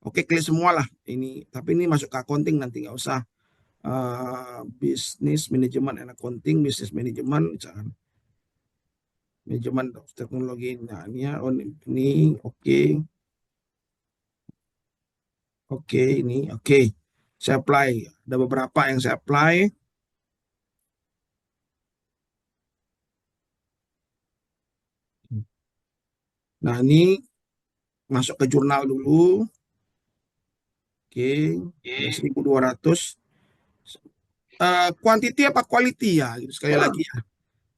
Oke, klik semua lah ini, tapi ini masuk ke accounting nanti nggak usah. Business management and accounting, business management misalkan. Manajemen teknologi, nah ini ya, ini oke. Oke, ini oke. Saya apply, ada beberapa yang saya apply. Nah, ini masuk ke jurnal dulu. Oke, ada 1.200. Quantity apa quality ya? Gitu, sekali lagi ya.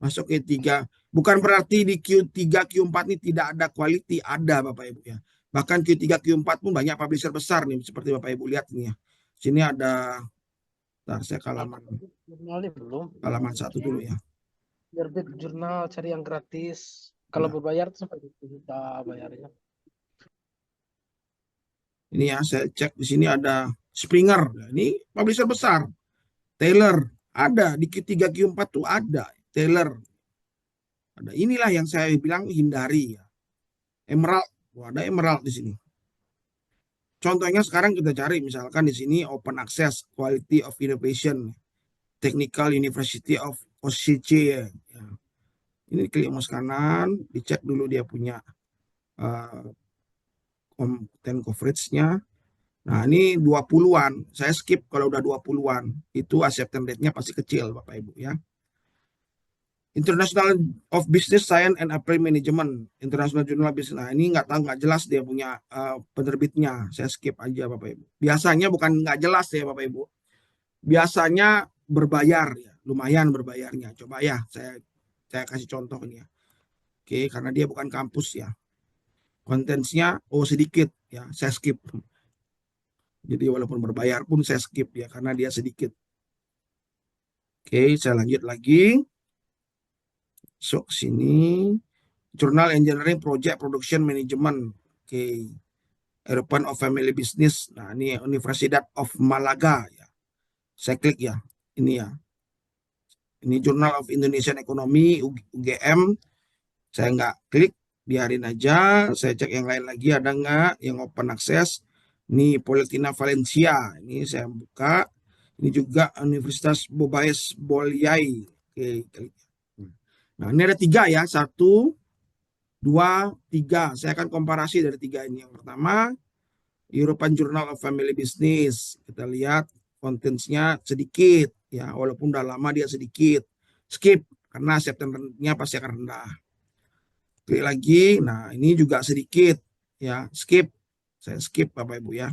Masuk ke 3. Bukan berarti di Q3, Q4 ini tidak ada quality. Ada Bapak Ibu ya. Bahkan Q3, Q4 pun banyak publisher besar nih. Seperti Bapak Ibu lihat nih ya. Sini ada, bentar, saya ke Jurnalnya belum. halaman 1 dulu ya. Terbit jurnal cari yang gratis. Kalau Ya. berbayar tuh sampai 1 juta bayarnya. Ini ya, saya cek di sini ada Springer. Nah, ini publisher besar. Taylor ada di Q3 Q4 tuh ada. Taylor ada. Inilah yang saya bilang hindari ya. Emerald, ada Emerald di sini. Contohnya sekarang kita cari misalkan di sini Open Access, Quality of Innovation, Technical University of OCC ya. Ini klik mouse kanan, dicek dulu dia punya content coverage-nya. Nah, ini 20-an. Saya skip kalau udah 20-an. Itu acceptance rate-nya pasti kecil, Bapak Ibu ya. International of Business Science and Applied Management, International Journal of Business. Nah, ini nggak tahu, nggak jelas dia punya penerbitnya. Saya skip aja, Bapak Ibu. Biasanya bukan nggak jelas ya, Bapak Ibu. Biasanya berbayar ya, lumayan berbayarnya. Coba ya, saya kasih contoh ini ya. Oke, karena dia bukan kampus ya. Kontennya sedikit ya, saya skip. Jadi walaupun berbayar pun saya skip ya, karena dia sedikit. Oke, saya lanjut lagi. So, sini Journal Engineering Project Production Management. Oke. European of Family Business. Nah, ini Universidad of Malaga ya. Saya klik ya. Ini ya. Ini Journal of Indonesian Economy UGM. Saya nggak klik, biarin aja. Saya cek yang lain lagi ada nggak yang open access. Ini Politeknik Valencia. Ini saya buka. Ini juga Universitas Bobaes Bolyai. Oke, klik. Nah, ini ada 3 ya. 1, 2, 3. Saya akan komparasi dari 3 ini. Yang pertama, European Journal of Family Business. Kita lihat kontennya sedikit. Ya, walaupun udah lama dia sedikit. Skip, karena acceptance-nya pasti akan rendah. Klik lagi. Nah, ini juga sedikit. Ya, skip. Saya skip, Bapak Ibu ya.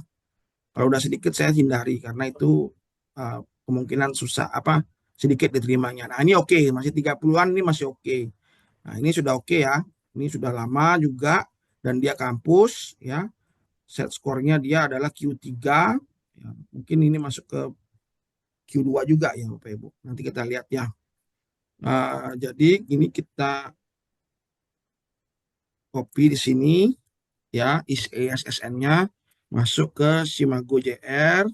Kalau udah sedikit, saya hindari. Karena itu kemungkinan susah, sedikit diterimanya. Nah, ini oke, masih 30-an, ini masih oke. Nah, ini sudah oke ya. Ini sudah lama juga dan dia kampus ya. Set skornya dia adalah Q3 ya. Mungkin ini masuk ke Q2 juga ya Bapak Ibu. Nanti kita lihat ya. Jadi ini kita copy di sini ya, ISSN-nya masuk ke Simago JR.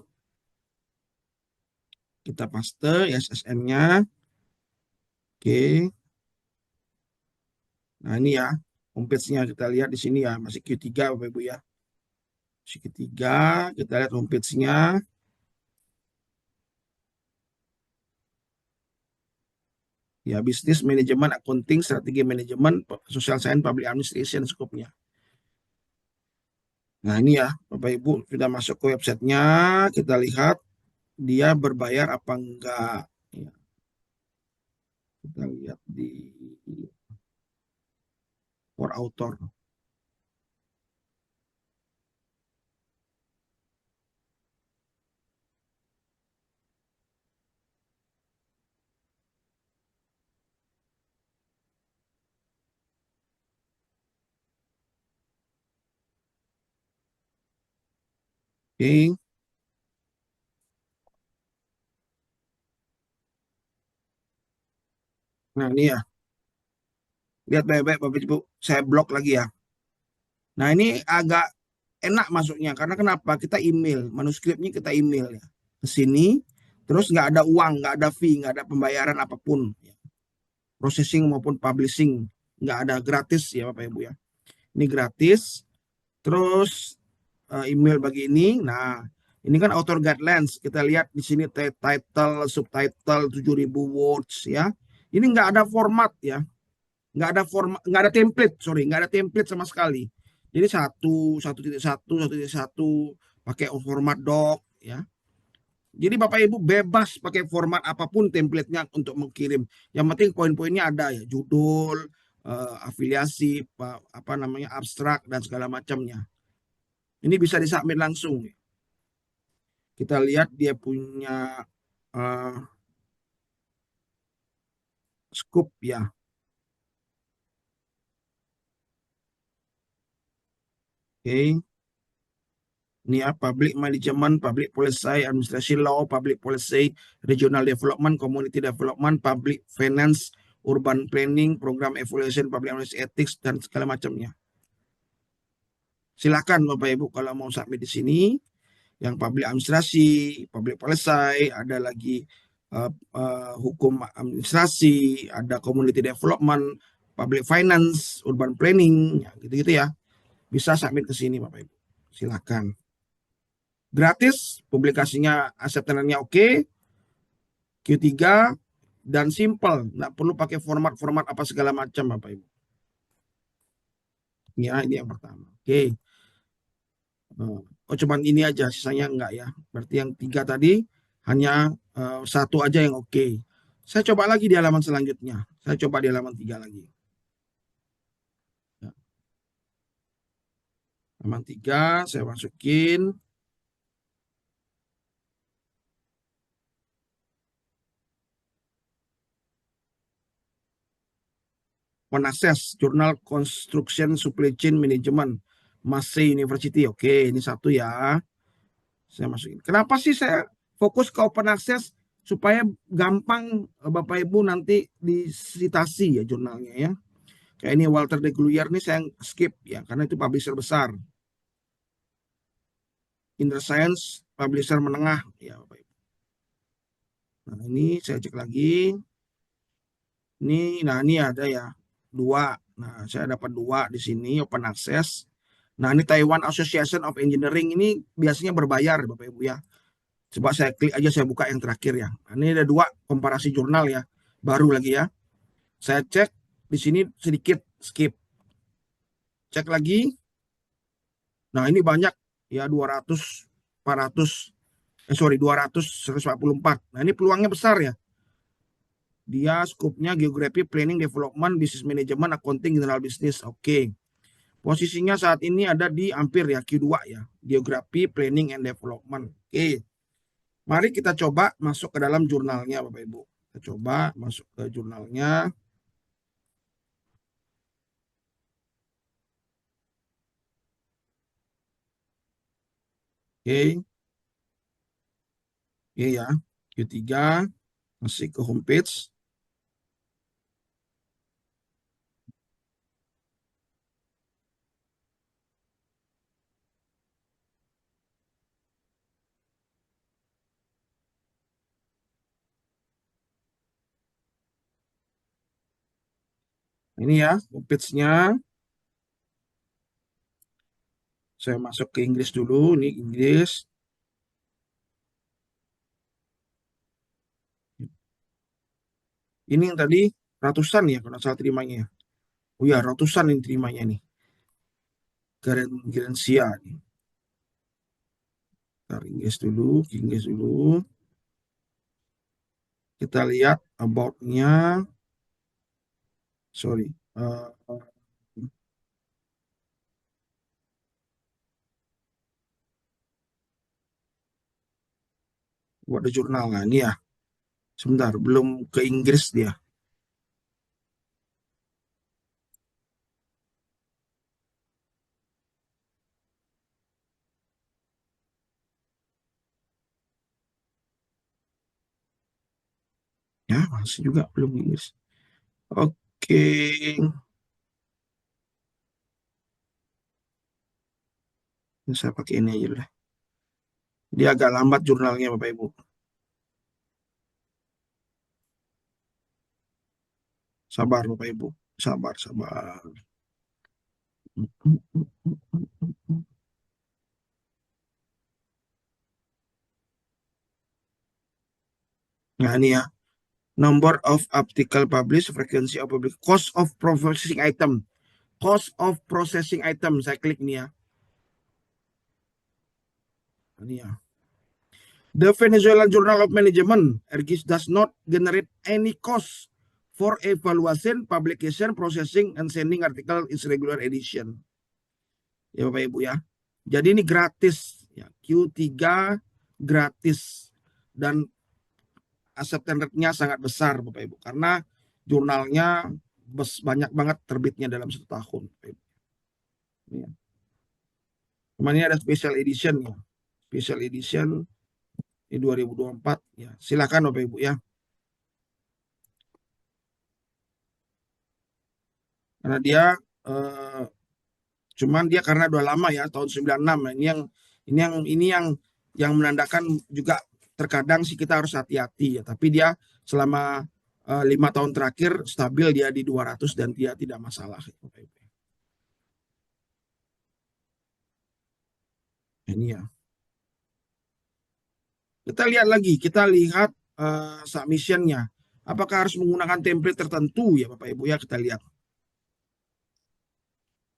Kita paste ISSN-nya. Oke. Nah, ini ya, homepage-nya kita lihat di sini ya, masih Q3 Bapak Ibu ya. Masih Q3, kita lihat homepage-nya. Ya, bisnis manajemen, accounting, strategi manajemen, social science, public administration skopnya. Nah, ini ya, Bapak Ibu sudah masuk ke websitenya, kita lihat dia berbayar apa enggak. Ya. Kita lihat di for author. Oke. Nah, ini ya. Lihat baik-baik Bapak Ibu, saya blok lagi ya. Nah, ini agak enak masuknya karena kenapa? Kita email, manuskripnya kita email ya ke sini, terus nggak ada uang, nggak ada fee, nggak ada pembayaran apapun, processing maupun publishing nggak ada, gratis ya Bapak Ibu ya. Ini gratis. Terus email begini. Nah, ini kan author guidelines. Kita lihat di sini title, subtitle 7.000 words ya. Ini nggak ada format ya. Nggak ada format, nggak ada template, nggak ada template sama sekali. Jadi 1.1 pakai format doc ya. Jadi Bapak Ibu bebas pakai format apapun template-nya untuk mengirim. Yang penting poin-poinnya ada ya, judul, afiliasi, abstrak dan segala macamnya. Ini bisa disubmit langsung. Kita lihat dia punya scoop ya. Oke. Ini ya, public management, public policy, administration law, public policy, regional development, community development, public finance, urban planning, program evaluation, public administration ethics, dan segala macamnya. Silakan Bapak Ibu kalau mau submit di sini. Yang public administrasi, public policy, ada lagi hukum administrasi, ada community development, public finance, urban planning, ya, gitu-gitu ya. Bisa submit ke sini Bapak Ibu. Silakan. Gratis, publikasinya acceptance-nya oke, Q3 dan simple, nggak perlu pakai format-format apa segala macam Bapak Ibu. Ya, ini yang pertama. Oke. Oh, cuman ini aja, sisanya enggak ya. Berarti yang 3 tadi hanya 1 aja yang oke. Saya coba lagi di halaman selanjutnya. Saya coba di halaman 3 lagi. Ya. Halaman 3 saya masukin. Penakses, Jurnal Construction Supply Chain Management, Massey University. Oke, ini 1 ya. Saya masukin. Kenapa sih saya fokus ke open access? Supaya gampang Bapak Ibu nanti disitasi ya jurnalnya ya. Kayak ini Walter de Gruyter nih saya skip ya, karena itu publisher besar. Inner Science, publisher menengah ya Bapak Ibu. Nah ini saya cek lagi. Nah ini ada ya 2. Nah saya dapat 2 di sini open access. Nah ini Taiwan Association of Engineering ini biasanya berbayar Bapak Ibu ya. Coba saya klik aja, saya buka yang terakhir ya. Nah, ini ada 2 komparasi jurnal ya, baru lagi ya. Saya cek di sini sedikit skip. Cek lagi. Nah ini banyak ya 200, 400, 200, 144. Nah ini peluangnya besar ya. Dia skupnya geografi, planning, development, business management, accounting, general business. Oke. Posisinya saat ini ada di hampir ya Q2 ya. Geografi, planning, and development. Oke. Mari kita coba masuk ke dalam jurnalnya Bapak Ibu. Kita coba masuk ke jurnalnya. Oke. Oke ya. Q3 masih ke homepage. Ini ya homepage-nya. Saya masuk ke Inggris dulu. Ini Inggris. Ini yang tadi ratusan ya kalau salah terimanya. Oh ya, ratusan yang terimanya nih. Gerencia nih. Ntar Inggris dulu, Inggris dulu. Kita lihat about-nya. Sorry. Ada jurnal nah, ini ya. Sebentar, belum ke Inggris dia. Ya, masih juga belum Inggris. Oke. Ini saya pakai ini aja lah. Dia agak lambat jurnalnya Bapak Ibu. Sabar Bapak Ibu. Sabar, sabar. Nah ini ya. Number of article published, frequency of public, cost of processing item. Cost of processing item. Saya klik nih ya. Ini ya. The Venezuelan Journal of Management, ERGIS, does not generate any cost for evaluation, publication, processing, and sending article its regular edition. Ya Bapak Ibu ya. Jadi ini gratis. Ya, Q3 gratis. Dan acceptance rate-nya sangat besar Bapak Ibu. Karena jurnalnya banyak banget terbitnya dalam 1 tahun. Ya. Kemudian ini ada special edition ya. Special edition di 2024 ya. Silakan Bapak Ibu ya. Karena dia Cuman dia karena udah lama ya, tahun 96. Nah, ini yang menandakan juga terkadang sih kita harus hati-hati ya. Tapi dia selama 5 tahun terakhir stabil dia di 200 dan dia tidak masalah. Ini ya. Kita lihat submissionnya. Apakah harus menggunakan template tertentu ya Bapak Ibu ya, kita lihat.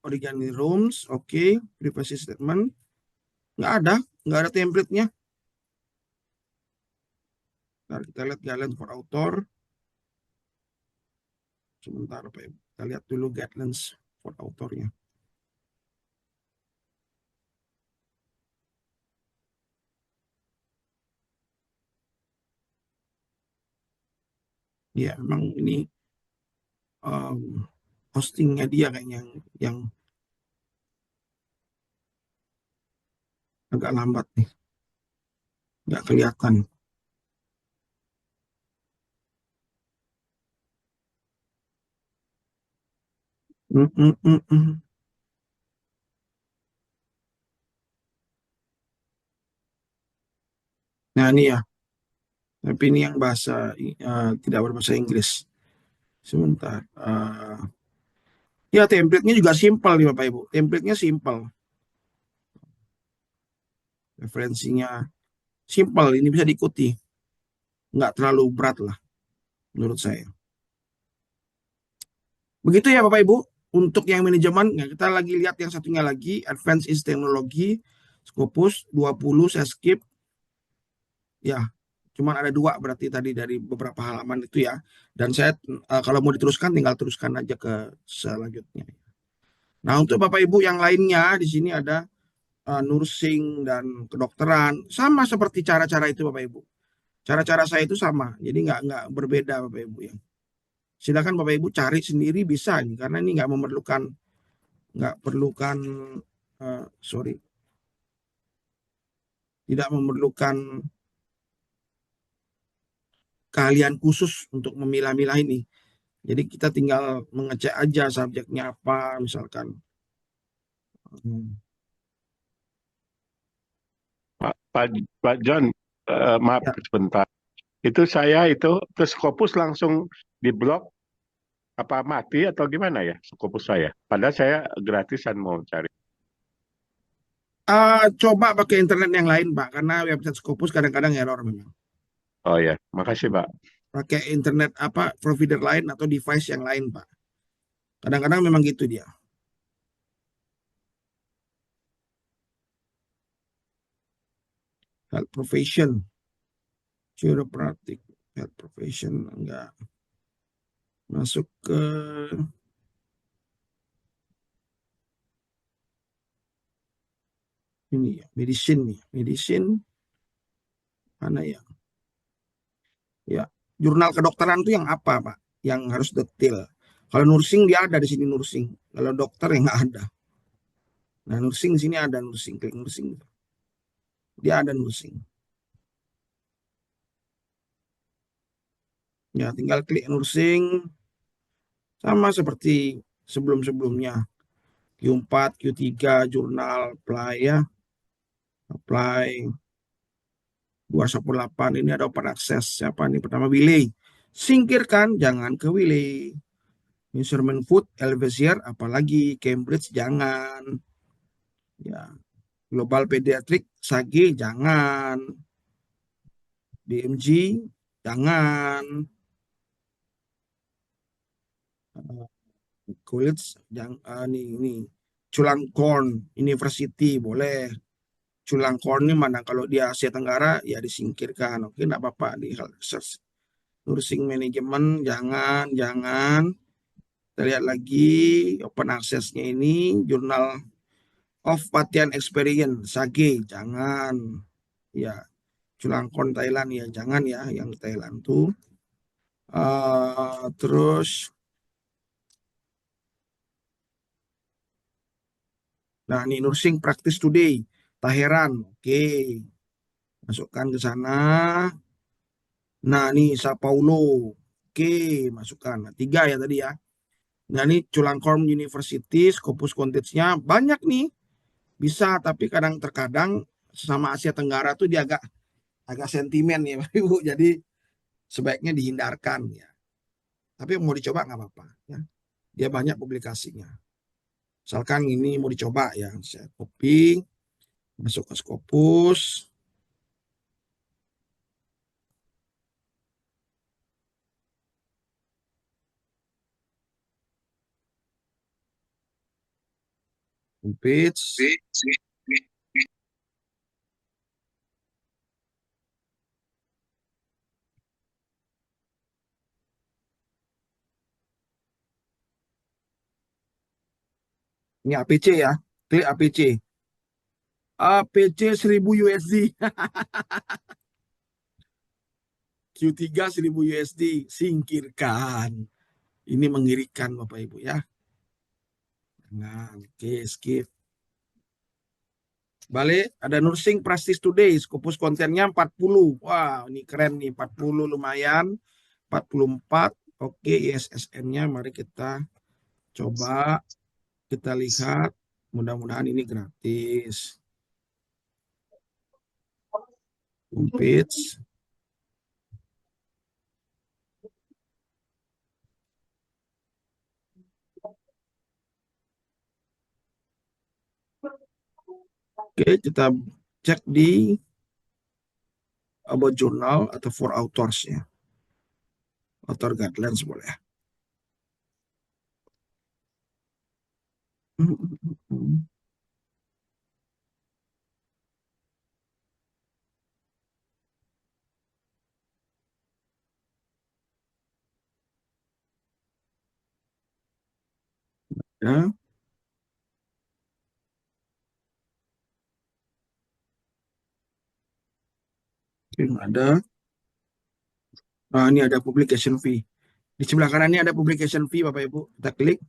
Origami rooms, oke. Privacy statement. Nggak ada template-nya. Ntar kita lihat guidelines for author. Sebentar Bapak Ibu. Kita lihat dulu guidelines for authornya. Ya, memang ini hostingnya dia kayaknya yang agak lambat nih. Nggak kelihatan. Nah ini ya. Tapi ini yang bahasa tidak berbahasa Inggris. Sebentar. Ya template-nya juga simpel nih Bapak Ibu. Template-nya simpel. Referensinya simpel. Ini bisa diikuti. Nggak terlalu berat lah menurut saya. Begitu ya Bapak Ibu. Untuk yang manajemen, ya kita lagi lihat yang satunya lagi. Advanced is Technology. Scopus 20 saya skip. Ya, cuman ada 2 berarti tadi dari beberapa halaman itu ya. Dan saya kalau mau diteruskan tinggal teruskan aja ke selanjutnya. Nah, untuk Bapak Ibu yang lainnya di sini ada nursing dan kedokteran, sama seperti cara-cara itu Bapak Ibu. Cara-cara saya itu sama, jadi nggak berbeda Bapak Ibu ya. Silakan Bapak Ibu cari sendiri bisa nih, karena ini nggak perlukan tidak memerlukan keahlian khusus untuk memilah-milah ini. Jadi kita tinggal mengecek aja subjeknya apa, misalkan. Pak John, maaf Ya. sebentar. Itu saya terus Scopus langsung diblok apa mati atau gimana ya Scopus saya? Padahal saya gratisan mau cari. Coba pakai internet yang lain Pak, karena website Scopus kadang-kadang error memang. Oh ya, makasih Pak. Pakai internet provider lain atau device yang lain Pak. Kadang-kadang memang gitu dia. Health profession, chiropractic, health profession enggak masuk ke ini ya, medicine mana ya? Ya, jurnal kedokteran itu yang apa Pak? Yang harus detail. Kalau nursing dia ada di sini nursing. Kalau dokter yang nggak ada. Nah nursing di sini ada nursing, klik nursing. Dia ada nursing. Ya tinggal klik nursing. Sama seperti sebelum-sebelumnya. Q4, Q3, jurnal, apply ya. Apply. 218 ini ada open access. Siapa nih? Pertama Willy. Singkirkan, jangan ke Willy. Measurement Food, Elsevier, apalagi Cambridge, jangan. Ya, Global Pediatric, Sage, jangan. BMG, jangan. College, jangan. Ini. Chulalongkorn University, boleh. Chulalongkorn ini mana? Kalau di Asia Tenggara, ya disingkirkan. Oke, enggak apa-apa. Di health research. Nursing Management, jangan. Kita lihat lagi open access-nya ini, Journal of Patian Experience, Sage, jangan. Ya, Chulalongkorn Thailand ya, jangan ya, yang Thailand tuh. Terus, nah ini Nursing Practice Today, Taheran, oke. Masukkan ke sana. Nah, ini Sao Paulo, oke, masukkan. Nah, 3 ya tadi ya. Nah, ini Chulalongkorn University, Scopus Contents-nya banyak nih. Bisa, tapi terkadang sesama Asia Tenggara tuh dia agak sentimen ya, Bapak Ibu. Jadi sebaiknya dihindarkan ya. Tapi mau dicoba nggak apa-apa ya. Dia banyak publikasinya. Misalkan ini mau dicoba ya, saya copy, masuk ke Scopus. Homepage. Ini APC ya, klik APC. APC 1000 USD. Q3 1000 USD, singkirkan. Ini mengirikan Bapak Ibu ya. Nah, oke, skip. Balik, ada Nursing Practice Today, Scopus kontennya 40. Wah, ini keren nih, 40 lumayan. 44, oke, ISSN-nya mari kita coba, kita lihat. Mudah-mudahan ini gratis. Homepage. Oke, kita cek di About Journal atau for authors ya. Author guidelines boleh. Ya, oke, ada. Nah, ini ada publication fee. Di sebelah kanan ini ada publication fee, Bapak Ibu. Kita klik.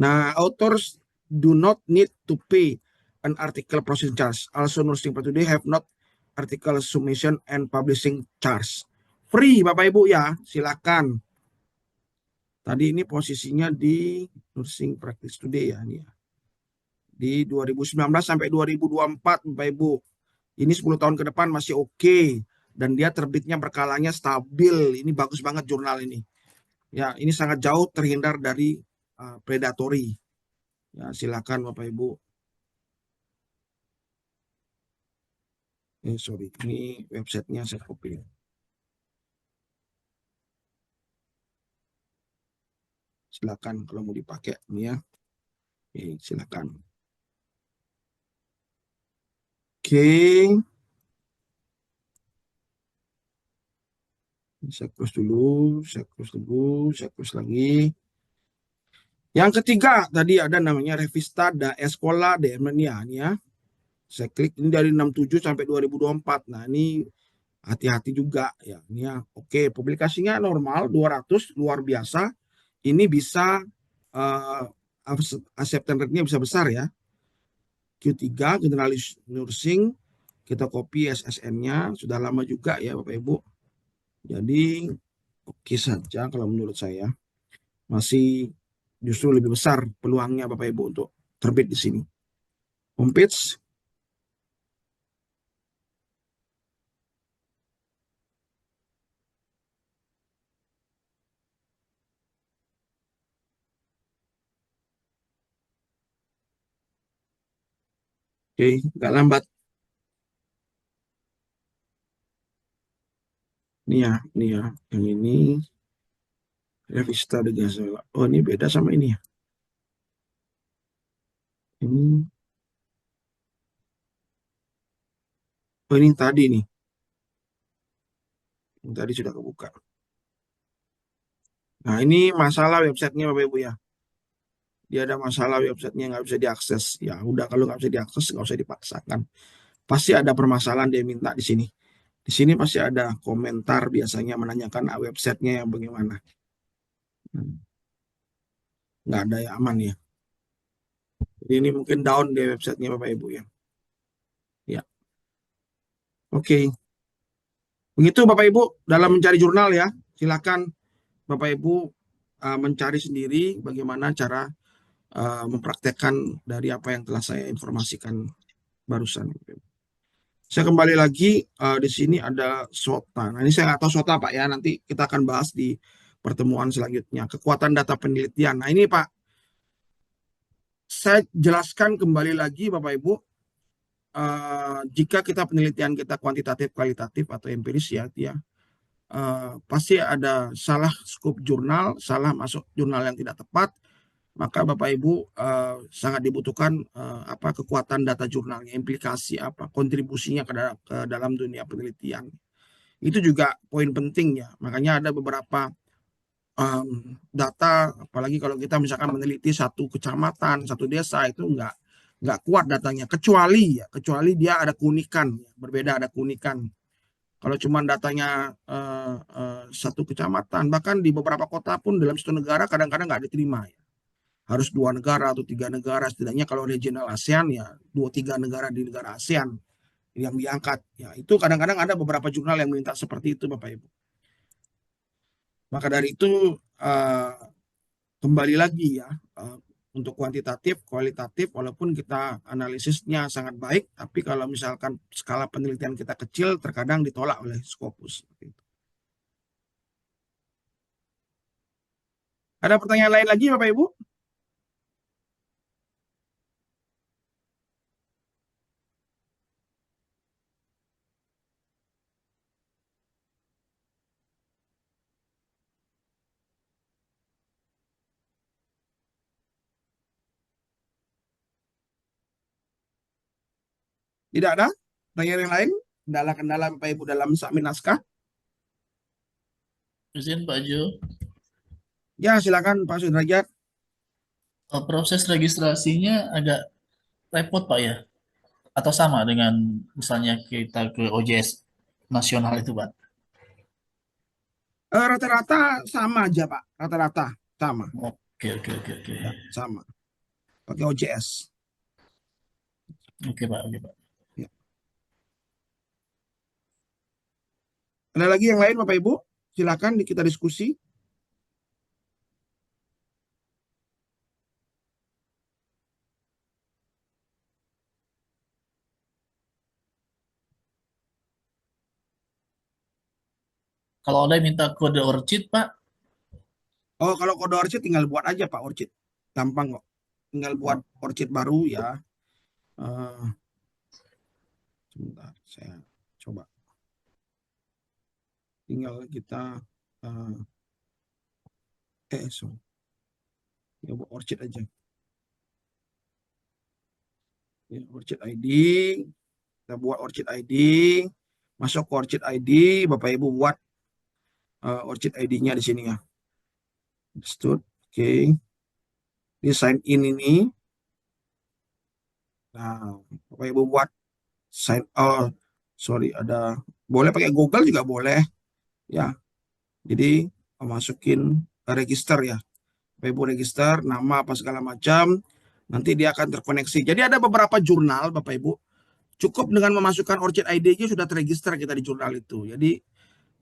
Nah, authors do not need to pay an article processing charge. Also, Nursing Practice Today have not article submission and publishing charge. Free, Bapak Ibu ya. Silakan. Tadi ini posisinya di Nursing Practice Today ya. Ini ya. Di 2019 sampai 2024, Bapak Ibu. Ini 10 tahun ke depan masih oke. Dan dia terbitnya berkalanya stabil. Ini bagus banget jurnal ini. Ya, ini sangat jauh terhindar dari predatory. Ya, silakan Bapak Ibu. Sorry, ini websitenya saya copy. Silakan kalau mau dipakai ini ya. Silakan. Oke. Saya close dulu, saya close dulu, saya close lagi. Yang ketiga tadi ada namanya Revista da Escola de Armenia ya. Saya klik ini dari 67 sampai 2024. Nah, ini hati-hati juga ya. Ini ya. Oke, publikasinya normal 200, luar biasa. Ini bisa acceptance rate-nya bisa besar ya. Q3 Generalis Nursing, kita copy SSN-nya, sudah lama juga ya Bapak Ibu. Jadi oke saja kalau menurut saya. Masih justru lebih besar peluangnya Bapak Ibu untuk terbit di sini. Homepage. Oke, nggak lambat. Ini ya, yang ini Revista de Gazelle. Oh, ini beda sama ini ya. Ini, oh ini tadi nih. Ini tadi sudah kebuka. Nah, ini masalah websitenya Bapak Ibu ya. Dia ada masalah websitenya nggak bisa diakses. Ya udah, kalau nggak bisa diakses nggak usah dipaksakan. Pasti ada permasalahan dia minta di sini. Di sini pasti ada komentar biasanya menanyakan websitenya yang bagaimana. Nggak ada yang aman ya. Jadi ini mungkin down di websitenya Bapak Ibu ya. Ya. Oke. Begitu Bapak Ibu dalam mencari jurnal ya. Silakan Bapak Ibu mencari sendiri bagaimana cara mempraktekkan dari apa yang telah saya informasikan barusan. Saya kembali lagi di sini ada SWOT. Nah, ini saya nggak tahu SWOT Pak ya. Nanti kita akan bahas di pertemuan selanjutnya. Kekuatan data penelitian. Nah, ini Pak, saya jelaskan kembali lagi Bapak Ibu. Jika kita penelitian kita kuantitatif, kualitatif atau empiris ya, pasti ada salah skop jurnal, salah masuk jurnal yang tidak tepat, maka Bapak Ibu sangat dibutuhkan kekuatan data jurnalnya, implikasi apa, kontribusinya ke dalam dunia penelitian. Itu juga poin penting ya. Makanya ada beberapa data, apalagi kalau kita misalkan meneliti satu kecamatan, satu desa, itu nggak kuat datanya, kecuali dia ada keunikan, berbeda, ada keunikan. Kalau cuma datanya satu kecamatan, bahkan di beberapa kota pun dalam satu negara kadang-kadang nggak diterima ya. Harus 2 negara atau 3 negara, setidaknya kalau regional ASEAN ya 2-3 negara di negara ASEAN yang diangkat. Ya, itu kadang-kadang ada beberapa jurnal yang minta seperti itu Bapak Ibu. Maka dari itu kembali lagi ya, untuk kuantitatif, kualitatif, walaupun kita analisisnya sangat baik, tapi kalau misalkan skala penelitian kita kecil, terkadang ditolak oleh Scopus. Ada pertanyaan lain lagi Bapak Ibu? Tidak ada pertanyaan yang lain? Kendala-kendala Bapak Ibu dalam submit naskah? Izin Pak Jo, Ya, silakan Pak Sudrajat. proses registrasinya agak repot Pak ya? Atau sama dengan misalnya kita ke OJS nasional itu Pak? Rata-rata sama aja Pak, rata-rata sama. Oke. Ya, sama. Pakai OJS. Oke Pak. Ya. Ada lagi yang lain Bapak Ibu? Silakan kita diskusi. Kalau ada yang minta kode ORCID Pak? Oh, kalau kode ORCID tinggal buat aja Pak ORCID. Gampang kok. Tinggal buat ORCID baru ya. Sebentar, saya coba. Tinggal kita ya buat ORCID aja. Ya, ORCID ID. Kita buat ORCID ID. Masuk ke ORCID ID, Bapak Ibu buat ORCID ID-nya di sini ya. Oke. Di sign in ini. Nah, Bapak Ibu buat sign ada, boleh pakai Google juga boleh ya. Jadi masukin register ya. Bapak Ibu register nama apa segala macam, nanti dia akan terkoneksi. Jadi ada beberapa jurnal Bapak Ibu, cukup dengan memasukkan ORCID ID-nya sudah terregister kita di jurnal itu. Jadi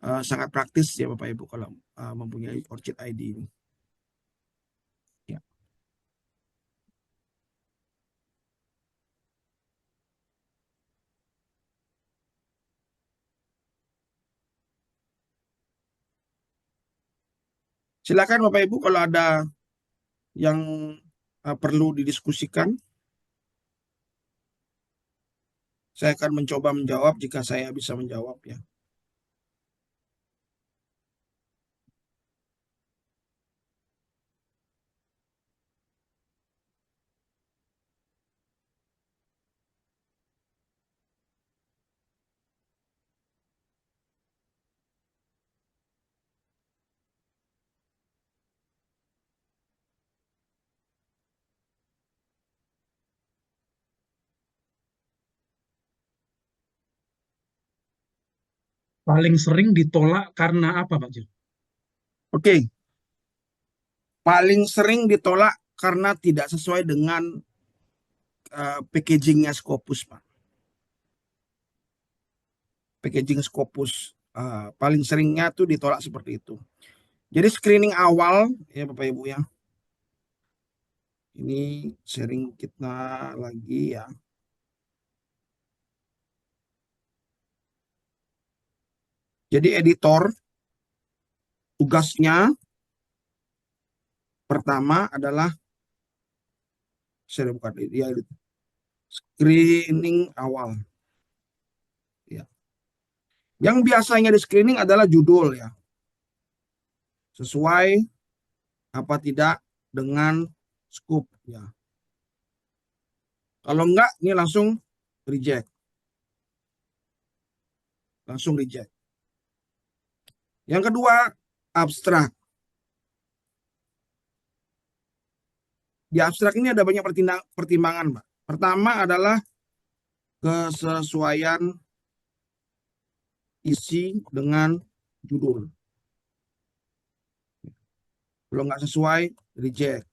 sangat praktis ya Bapak Ibu kalau mempunyai ORCID ID ini. Ya. Silakan Bapak Ibu kalau ada yang perlu didiskusikan. Saya akan mencoba menjawab jika saya bisa menjawab ya. Paling sering ditolak karena apa, Pak Jo? Oke. Paling sering ditolak karena tidak sesuai dengan packagingnya Scopus, Pak. Packaging Scopus paling seringnya tuh ditolak seperti itu. Jadi screening awal ya Bapak Ibu ya. Ini sharing kita lagi ya. Jadi editor tugasnya pertama adalah screening awal. Ya. Yang biasanya di screening adalah judul ya. Sesuai apa tidak dengan scope ya. Kalau enggak, ini langsung reject. Langsung reject. Yang kedua, abstrak. Di abstrak ini ada banyak pertimbangan, Pak. Pertama adalah kesesuaian isi dengan judul. Kalau nggak sesuai, reject.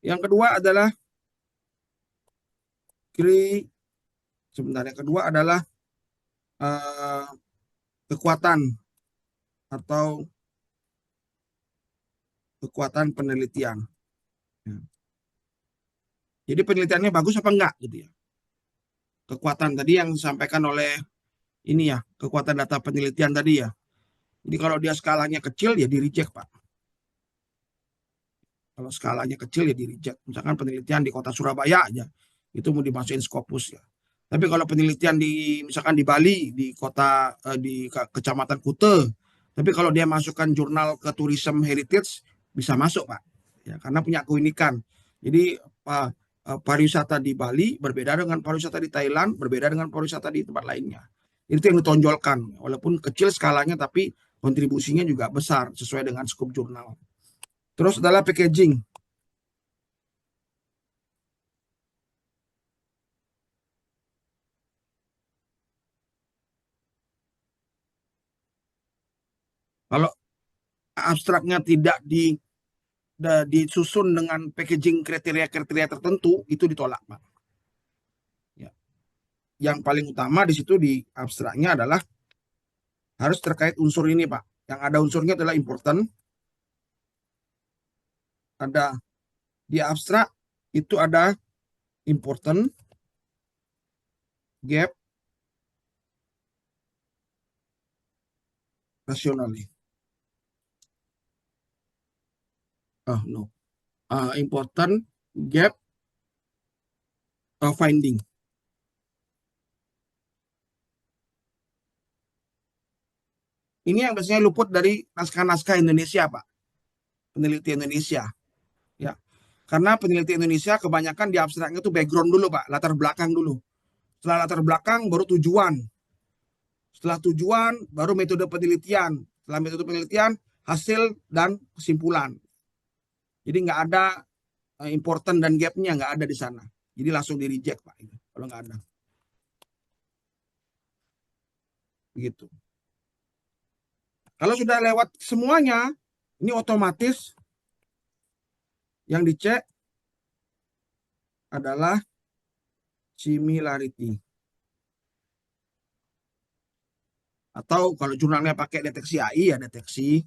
Yang kedua adalah yang kedua adalah kekuatan atau kekuatan penelitian. Ya. Jadi penelitiannya bagus apa enggak gitu ya. Kekuatan tadi yang disampaikan oleh ini ya, kekuatan data penelitian tadi ya. Jadi kalau dia skalanya kecil ya di reject, Pak. Kalau skalanya kecil ya di reject. Misalkan penelitian di kota Surabaya aja, itu mau dimasukin Scopus ya. Tapi kalau penelitian misalkan di Bali, di kota di Kecamatan Kute, tapi kalau dia masukkan jurnal ke Tourism Heritage bisa masuk, Pak. Ya, karena punya keunikan. Jadi pariwisata di Bali berbeda dengan pariwisata di Thailand, berbeda dengan pariwisata di tempat lainnya. Itu yang ditonjolkan, walaupun kecil skalanya tapi kontribusinya juga besar sesuai dengan skop jurnal. Terus adalah packaging. Kalau abstraknya tidak disusun dengan packaging kriteria-kriteria tertentu, itu ditolak, Pak. Ya. Yang paling utama di situ di abstraknya adalah harus terkait unsur ini, Pak. Yang ada unsurnya adalah important. Ada di abstrak itu ada important, gap, rationally. Important, gap, finding. Ini yang biasanya luput dari naskah-naskah Indonesia, Pak. Peneliti Indonesia. Ya. Karena peneliti Indonesia kebanyakan di abstraknya itu background dulu, Pak. Latar belakang dulu. Setelah latar belakang baru tujuan. Setelah tujuan baru metode penelitian. Setelah metode penelitian, hasil dan kesimpulan. Jadi nggak ada important dan gapnya, nggak ada di sana. Jadi langsung di reject, Pak. Kalau nggak ada. Begitu. Kalau sudah lewat semuanya, ini otomatis yang dicek adalah similarity. Atau kalau jurnalnya pakai deteksi AI, ya deteksi.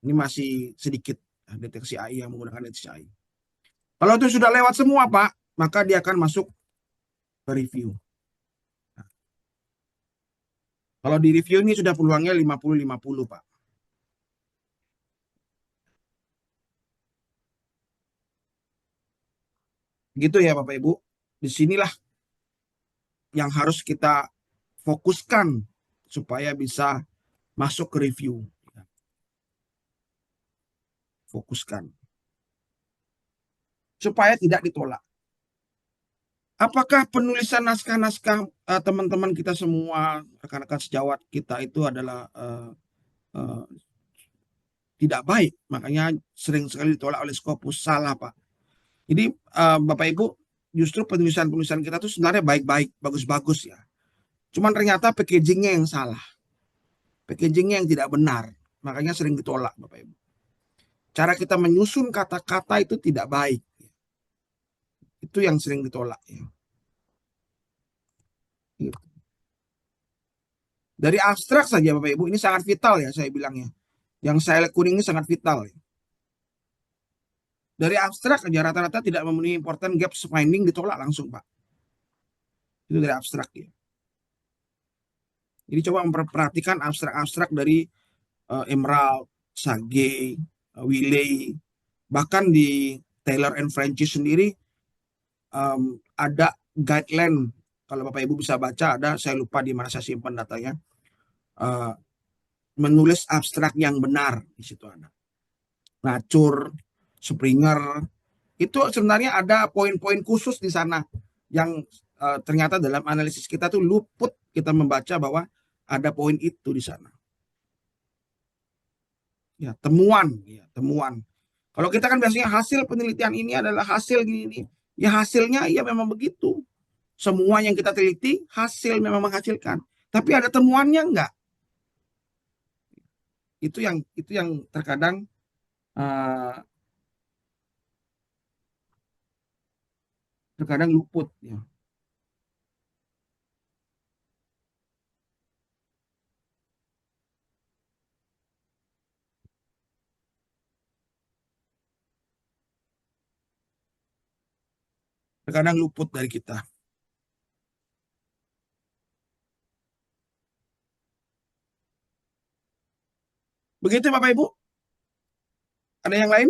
Ini masih sedikit deteksi AI yang menggunakan deteksi AI. Kalau itu sudah lewat semua, Pak, maka dia akan masuk ke review. Nah, kalau di review ini sudah peluangnya 50-50, Pak. Gitu ya Bapak Ibu. Disinilah yang harus kita fokuskan supaya bisa masuk ke review. Fokuskan. Supaya tidak ditolak. Apakah penulisan naskah-naskah teman-teman kita semua, rekan-rekan sejawat kita itu adalah tidak baik? Makanya sering sekali ditolak oleh Scopus. Salah, Pak. Jadi Bapak Ibu, justru penulisan-penulisan kita itu sebenarnya baik-baik, bagus-bagus ya. Cuman ternyata packagingnya yang salah. Packagingnya yang tidak benar. Makanya sering ditolak, Bapak Ibu. Cara kita menyusun kata-kata itu tidak baik. Itu yang sering ditolak. Ya. Dari abstrak saja Bapak Ibu, ini sangat vital ya saya bilangnya. Yang saya kuning ini sangat vital ya. Dari abstrak aja rata-rata tidak memenuhi important gaps finding ditolak langsung Pak. Itu dari abstrak ya. Jadi coba memperhatikan abstrak-abstrak dari Emerald, Sage, Wiley, bahkan di Taylor and Francis sendiri ada guideline. Kalau Bapak Ibu bisa baca, ada, saya lupa di mana saya simpan datanya. Menulis abstrak yang benar di situ ada. Nacur, Springer, itu sebenarnya ada poin-poin khusus di sana yang ternyata dalam analisis kita tuh luput kita membaca bahwa ada poin itu di sana. Ya, temuan. Kalau kita kan biasanya hasil penelitian ini adalah hasil gini. Ya hasilnya ya memang begitu. Semua yang kita teliti hasil memang menghasilkan. Tapi ada temuannya enggak? Itu yang terkadang luput ya. Terkadang luput dari kita. Begitu Bapak Ibu? Ada yang lain?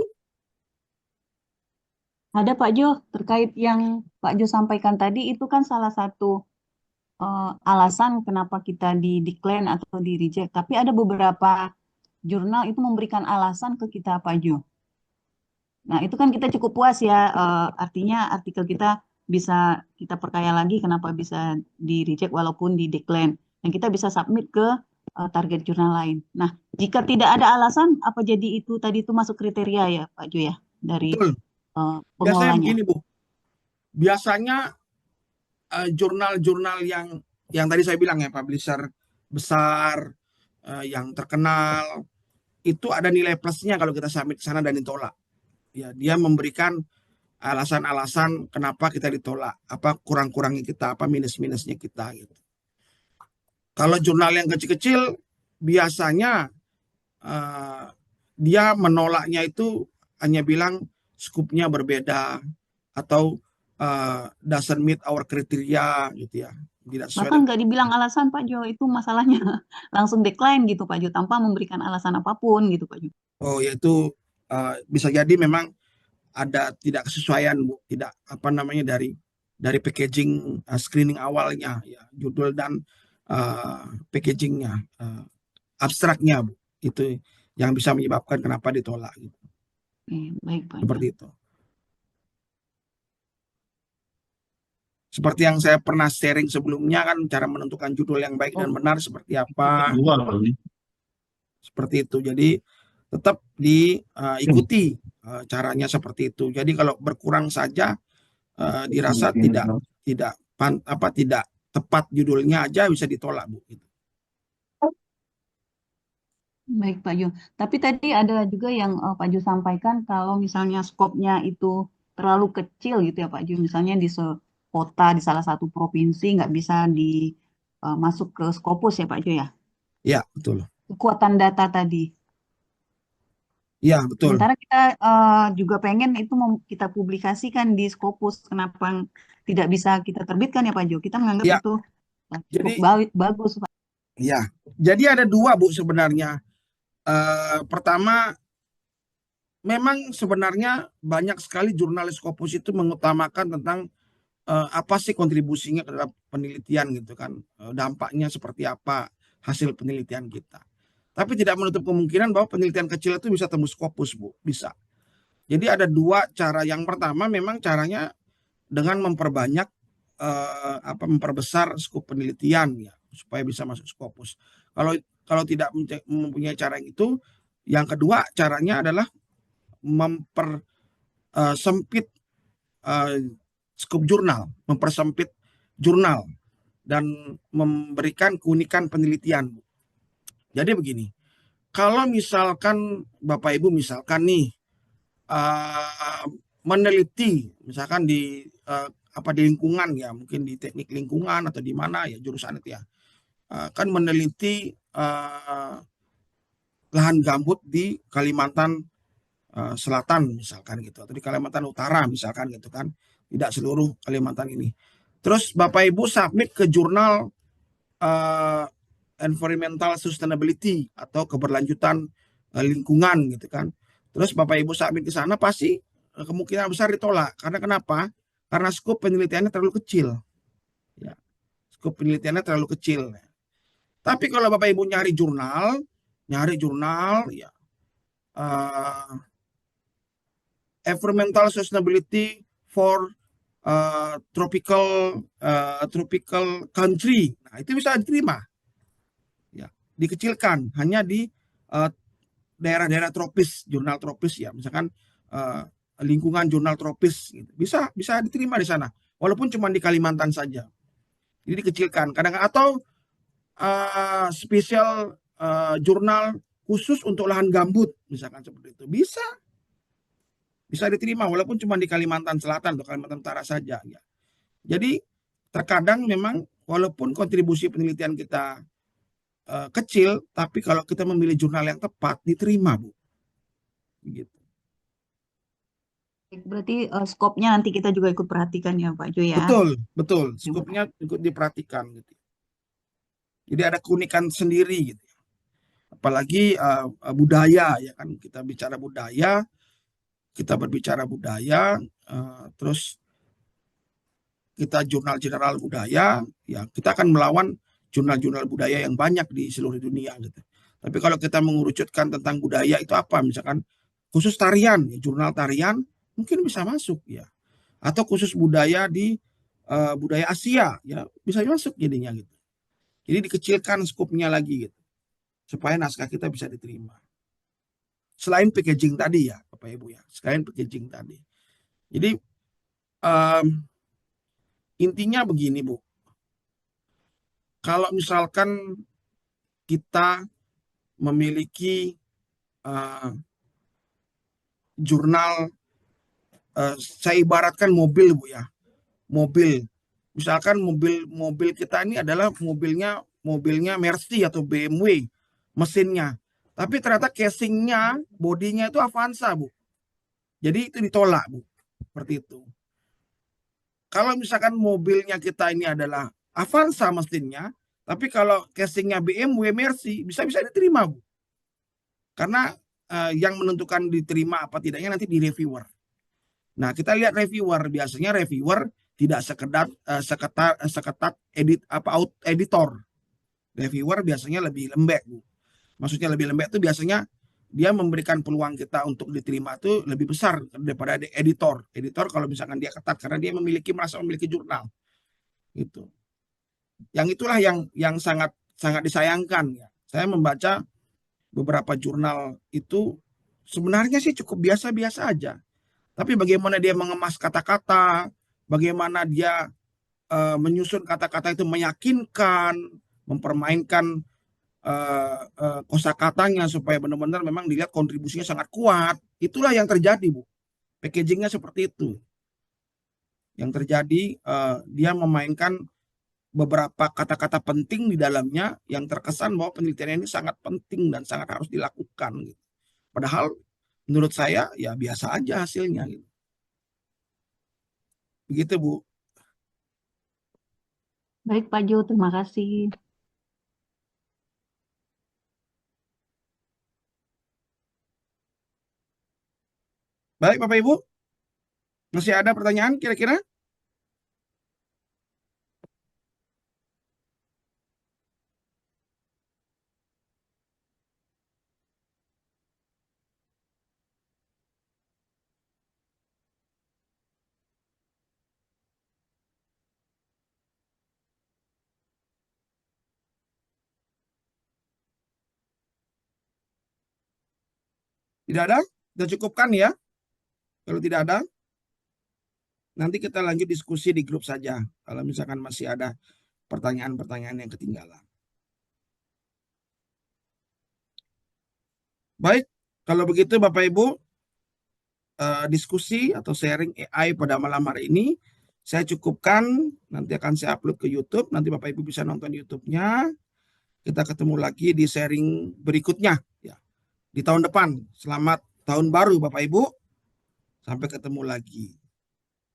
Ada Pak Jo, terkait yang Pak Jo sampaikan tadi, itu kan salah satu alasan kenapa kita di decline atau di reject. Tapi ada beberapa jurnal itu memberikan alasan ke kita Pak Jo. Nah, itu kan kita cukup puas ya, artinya artikel kita bisa kita perkaya lagi kenapa bisa di reject walaupun di decline. Dan kita bisa submit ke target jurnal lain. Nah, jika tidak ada alasan, apa jadi itu tadi itu masuk kriteria ya Pak Jo ya dari Betul. Biasanya pengelolanya? begini Bu. Biasanya jurnal-jurnal yang tadi saya bilang ya, publisher besar, yang terkenal, itu ada nilai plusnya kalau kita submit ke sana dan ditolak. Ya, dia memberikan alasan-alasan kenapa kita ditolak, apa kurang-kurangnya kita, apa minus-minusnya kita gitu. Kalau jurnal yang kecil-kecil biasanya dia menolaknya itu hanya bilang skupnya berbeda atau doesn't meet our criteria gitu ya. Tidak sesuai Bahkan nggak dibilang alasan Pak Jo, itu masalahnya langsung decline gitu Pak Jo, tanpa memberikan alasan apapun gitu Pak Jo. Oh, yaitu bisa jadi memang ada tidak kesesuaian Bu, tidak apa namanya dari packaging screening awalnya ya, judul dan packagingnya, abstraknya Bu, itu yang bisa menyebabkan kenapa ditolak gitu. Baik Pak Jo. Seperti itu. Seperti yang saya pernah sharing sebelumnya kan, cara menentukan judul yang baik dan benar seperti apa. Seperti itu. Jadi tetap diikuti caranya seperti itu. Jadi kalau berkurang saja dirasa tidak tepat judulnya aja bisa ditolak Bu. Baik Pak Jo. Tapi tadi ada juga yang Pak Jo sampaikan kalau misalnya skopnya itu terlalu kecil gitu ya Pak Jo. Misalnya di kota di salah satu provinsi nggak bisa masuk ke Scopus ya Pak Jo ya. Ya betul. Kekuatan data tadi. Ya betul. Sementara kita juga pengen itu kita publikasikan di Scopus. Kenapa tidak bisa kita terbitkan ya Pak Jo? Kita menganggap Ya. itu cukup bagus Pak. Ya. Jadi ada dua Bu sebenarnya. Pertama, memang sebenarnya banyak sekali jurnalis Scopus itu mengutamakan tentang apa sih kontribusinya terhadap penelitian gitu kan, dampaknya seperti apa hasil penelitian kita. Tapi tidak menutup kemungkinan bahwa penelitian kecil itu bisa tembus Scopus Bu, bisa. Jadi ada dua cara. Yang pertama memang caranya dengan memperbanyak memperbesar skop penelitian ya supaya bisa masuk Scopus. Kalau tidak mempunyai cara itu, yang kedua caranya adalah mempersempit skop jurnal, mempersempit jurnal dan memberikan keunikan penelitian. Jadi begini, kalau misalkan Bapak Ibu misalkan nih meneliti misalkan di lingkungan ya, mungkin di teknik lingkungan atau di mana ya jurusan itu ya, kan meneliti lahan gambut di Kalimantan Selatan misalkan gitu, atau di Kalimantan Utara misalkan gitu kan, tidak seluruh Kalimantan ini. Terus Bapak Ibu submit ke jurnal Environmental Sustainability atau keberlanjutan lingkungan gitu kan. Terus Bapak Ibu submit ke sana pasti kemungkinan besar ditolak. Karena kenapa? Karena skop penelitiannya terlalu kecil. Ya, skop penelitiannya terlalu kecil. Tapi kalau Bapak Ibu nyari jurnal ya Environmental Sustainability for tropical country. Nah, itu bisa diterima. Ya, dikecilkan hanya di daerah-daerah tropis, jurnal tropis ya, misalkan lingkungan jurnal tropis gitu. Bisa diterima di sana, walaupun cuma di Kalimantan saja. Jadi dikecilkan. Kadang atau spesial jurnal khusus untuk lahan gambut, misalkan seperti itu. Bisa diterima walaupun cuma di Kalimantan Selatan atau Kalimantan Utara saja ya. Jadi terkadang memang walaupun kontribusi penelitian kita kecil, tapi kalau kita memilih jurnal yang tepat diterima, Bu. Gitu. Berarti skopnya nanti kita juga ikut perhatikan ya Pak Jo ya. Betul. Skopnya ikut diperhatikan gitu. Jadi ada keunikan sendiri gitu. Apalagi budaya ya kan, kita berbicara budaya, terus kita jurnal general budaya, ya kita akan melawan jurnal-jurnal budaya yang banyak di seluruh dunia gitu. Tapi kalau kita mengerucutkan tentang budaya itu apa, misalkan khusus tarian, ya, jurnal tarian mungkin bisa masuk ya. Atau khusus budaya di budaya Asia, ya bisa masuk jadinya gitu. Jadi dikecilkan skopnya lagi gitu, supaya naskah kita bisa diterima. Selain packaging tadi ya, Bapak Ibu ya, selain packaging tadi. Jadi intinya begini, Bu. Kalau misalkan kita memiliki jurnal, saya ibaratkan mobil, Bu ya. Mobil. Misalkan mobil kita ini adalah mobilnya Mercy atau BMW mesinnya. Tapi ternyata casingnya, bodinya itu Avanza, Bu. Jadi itu ditolak, Bu. Seperti itu. Kalau misalkan mobilnya kita ini adalah Avanza mesinnya, tapi kalau casingnya BMW Mercy, bisa-bisa diterima, Bu. Karena yang menentukan diterima apa tidaknya nanti di reviewer. Nah, kita lihat reviewer. Biasanya reviewer tidak seketat editor. Reviewer biasanya lebih lembek, Bu. Maksudnya lebih lembek itu biasanya dia memberikan peluang kita untuk diterima itu lebih besar daripada editor. Editor kalau misalkan dia ketat karena dia merasa memiliki jurnal. Gitu. Yang itulah yang sangat disayangkan ya. Saya membaca beberapa jurnal itu sebenarnya sih cukup biasa-biasa aja. Tapi bagaimana dia mengemas kata-kata, bagaimana dia menyusun kata-kata itu meyakinkan, mempermainkan kosakatanya supaya benar-benar memang dilihat kontribusinya sangat kuat. Itulah yang terjadi, Bu. Packagingnya seperti itu. Yang terjadi dia memainkan beberapa kata-kata penting di dalamnya yang terkesan bahwa penelitian ini sangat penting dan sangat harus dilakukan. Gitu. Padahal menurut saya ya biasa aja hasilnya. Gitu. Begitu, Bu. Baik Pak Jo, terima kasih. Baik Bapak Ibu, masih ada pertanyaan kira-kira? Tidak ada? Sudah cukupkan ya? Kalau tidak ada, nanti kita lanjut diskusi di grup saja. Kalau misalkan masih ada pertanyaan-pertanyaan yang ketinggalan. Baik, kalau begitu Bapak Ibu, diskusi atau sharing AI pada malam hari ini saya cukupkan. Nanti akan saya upload ke YouTube. Nanti Bapak Ibu bisa nonton YouTube-nya. Kita ketemu lagi di sharing berikutnya ya di tahun depan. Selamat tahun baru Bapak Ibu. Sampai ketemu lagi.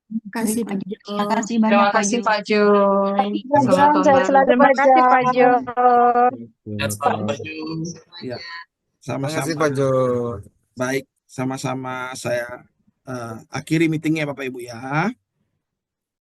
Terima kasih Baik, Pak Pak Jo. Jo. Terima kasih Terima banyak, Pak kasih Jo. Pak Jo. Pak Jo, Selamat tahun sehat baru. selalu Terima Pak kasih Pak Jo. Jo. Sehat selalu Pak Jo. Ya, Terima kasih sama-sama. Pak Jo. Baik, sama-sama saya akhiri meetingnya Bapak Ibu ya.